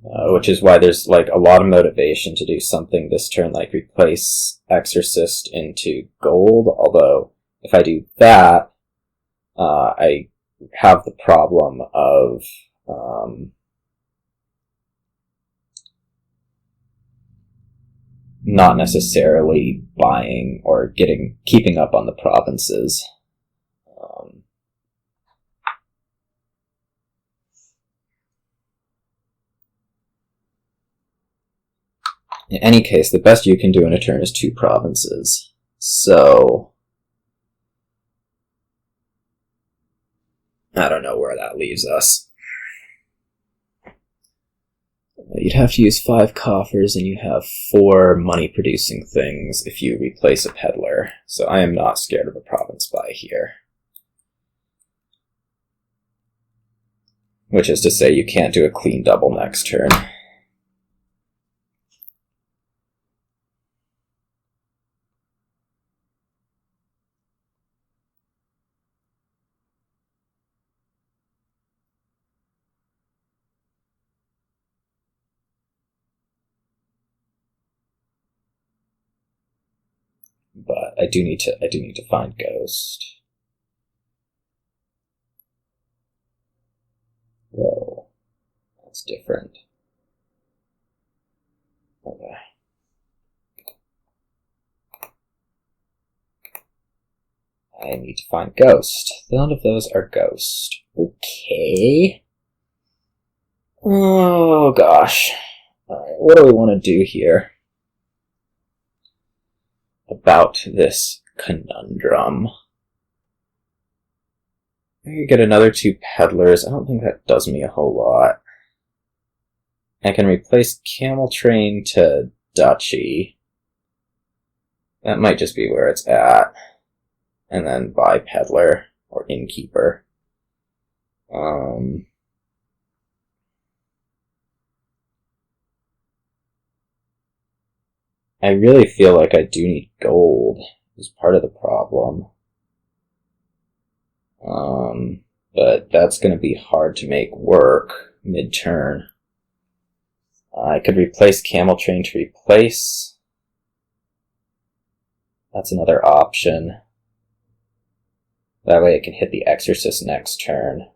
Which is why there's like a lot of motivation to do something this turn, like replace Exorcist into gold, although if I do that, I have the problem of not necessarily buying or keeping up on the provinces. In any case, the best you can do in a turn is 2 provinces. So I don't know where that leaves us. You'd have to use 5 coffers, and you have 4 money-producing things if you replace a peddler. So I am not scared of a province buy here. Which is to say, you can't do a clean double next turn. but I do need to find Ghost. Whoa, that's different. Okay. I need to find Ghost. None of those are Ghost. Okay. Oh gosh. Alright, what do we want to do here about this conundrum? I could get another 2 Peddlers. I don't think that does me a whole lot. I can replace Camel Train to Duchy. That might just be where it's at. And then buy Peddler or Innkeeper. I really feel like I do need gold as part of the problem. But that's going to be hard to make work mid-turn. I could replace Camel Train to replace. That's another option. That way I can hit the Exorcist next turn.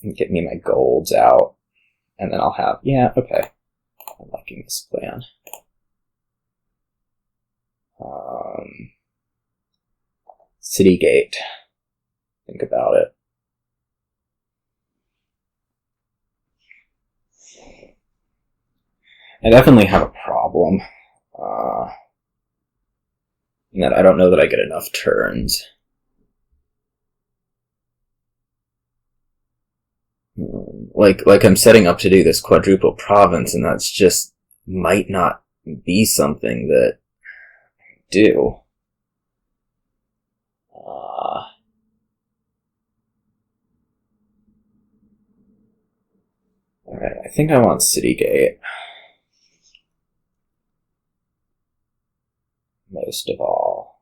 And get me my golds out. And then I'll have... Yeah, okay. I'm liking this plan. City Gate. Think about it. I definitely have a problem. In that I don't know that I get enough turns. Like I'm setting up to do this quadruple province, and that's just might not be something that I do. Alright, I think I want City Gate. Most of all.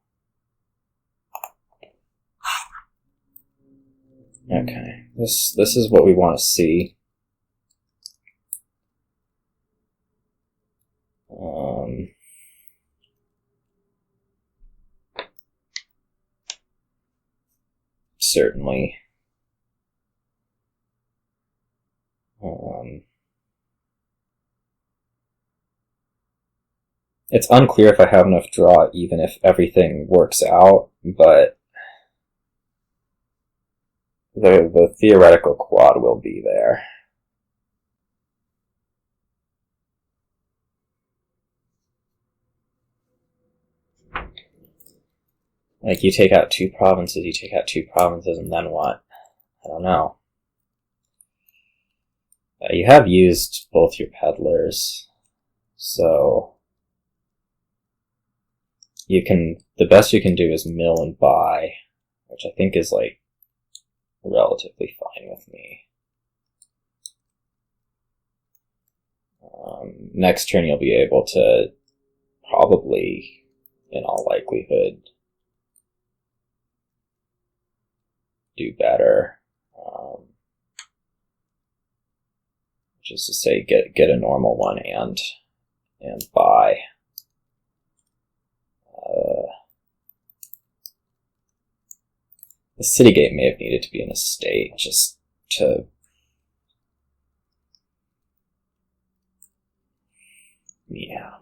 Okay, this is what we want to see. Certainly. It's unclear if I have enough draw, even if everything works out, but the theoretical quad will be there. Like, you take out 2 provinces, and then what? I don't know. You have used both your Peddlers, so you can, the best you can do is mill and buy, which I think is, like, relatively fine with me. Next turn you'll be able to probably, in all likelihood, do better. Which is to say, get a normal one and buy. The City Gate may have needed to be in a state just to... Yeah.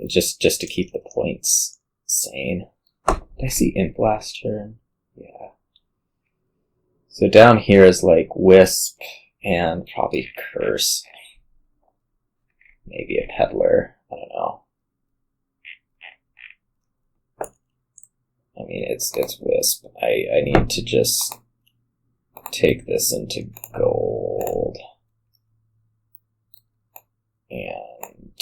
Just to keep the points sane. Did I see Imp last turn? Yeah. So down here is like Wisp and probably Curse. Maybe a Peddler. I don't know. I mean, it's Wisp. I need to just take this into gold. And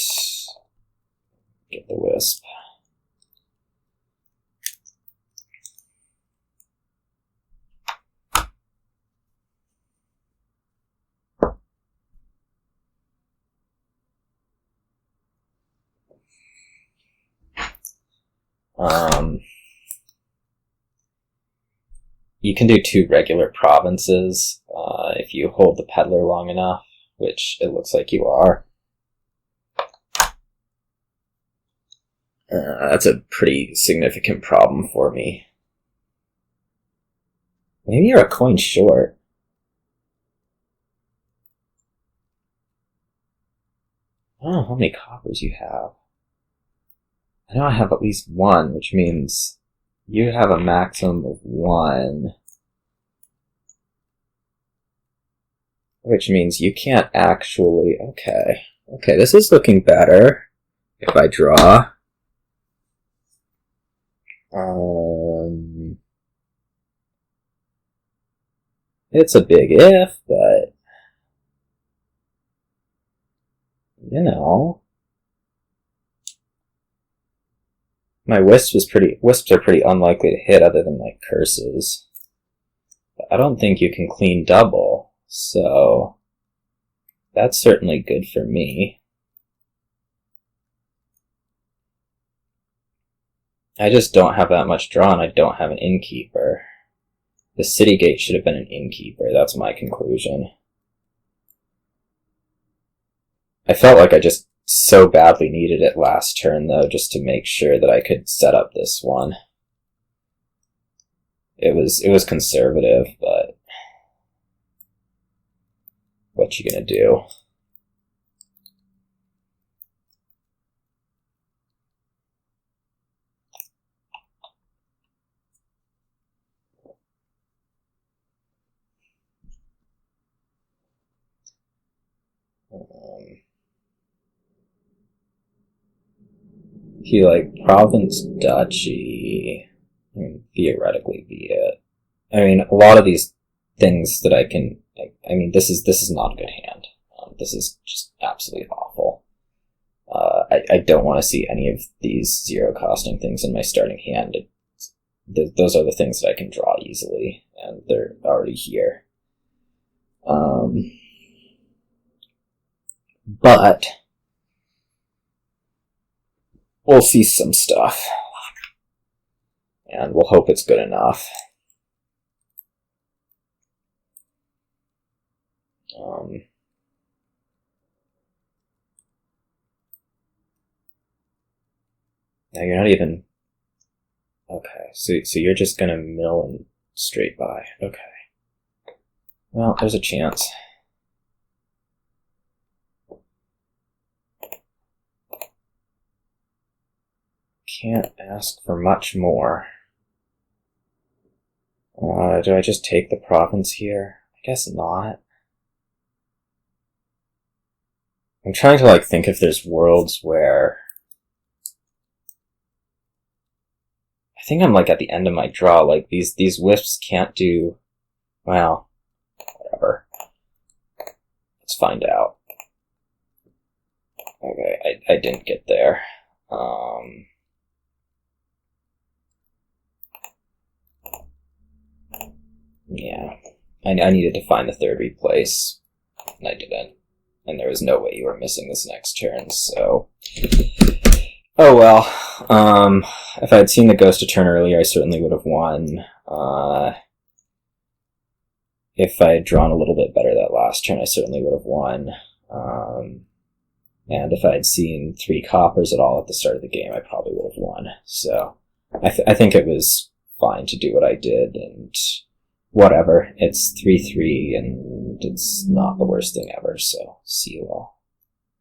get the Wisp. you can do 2 regular provinces if you hold the Peddler long enough, which it looks like you are. That's a pretty significant problem for me. Maybe you're a coin short. I don't know how many coppers you have. I know I have at least 1, which means you have a maximum of 1. Which means you can't actually... Okay. Okay, this is looking better. If I draw... It's a big if, but... You know... My wisps are pretty unlikely to hit other than, like, curses. But I don't think you can clean double, so... That's certainly good for me. I just don't have that much draw, and I don't have an Innkeeper. The City Gate should have been an Innkeeper, that's my conclusion. I felt like I just so badly needed it last turn, though, just to make sure that I could set up this one. It was conservative, but... What you gonna do? He like province duchy. I mean, theoretically be it. I mean, a lot of these things that I can. I mean, this is not a good hand. This is just absolutely awful. I don't want to see any of these 0 costing things in my starting hand. Those are the things that I can draw easily, and they're already here. But we'll see some stuff, and we'll hope it's good enough. Now you're not even... Okay, so you're just gonna mill and straight by. Okay. Well, there's a chance. Can't ask for much more. Do I just take the province here? I guess not. I'm trying to like think if there's worlds where... I think I'm like at the end of my draw, like these wisps can't do... Well, whatever. Let's find out. Okay, I didn't get there. Yeah, I needed to find the 3rd replace, and I didn't. And there was no way you were missing this next turn, so... Oh well. If I had seen the ghost a turn earlier, I certainly would have won. If I had drawn a little bit better that last turn, I certainly would have won. And if I had seen 3 coppers at all at the start of the game, I probably would have won. So, I think it was fine to do what I did, and whatever. It's 3-3, and it's not the worst thing ever, so see you all.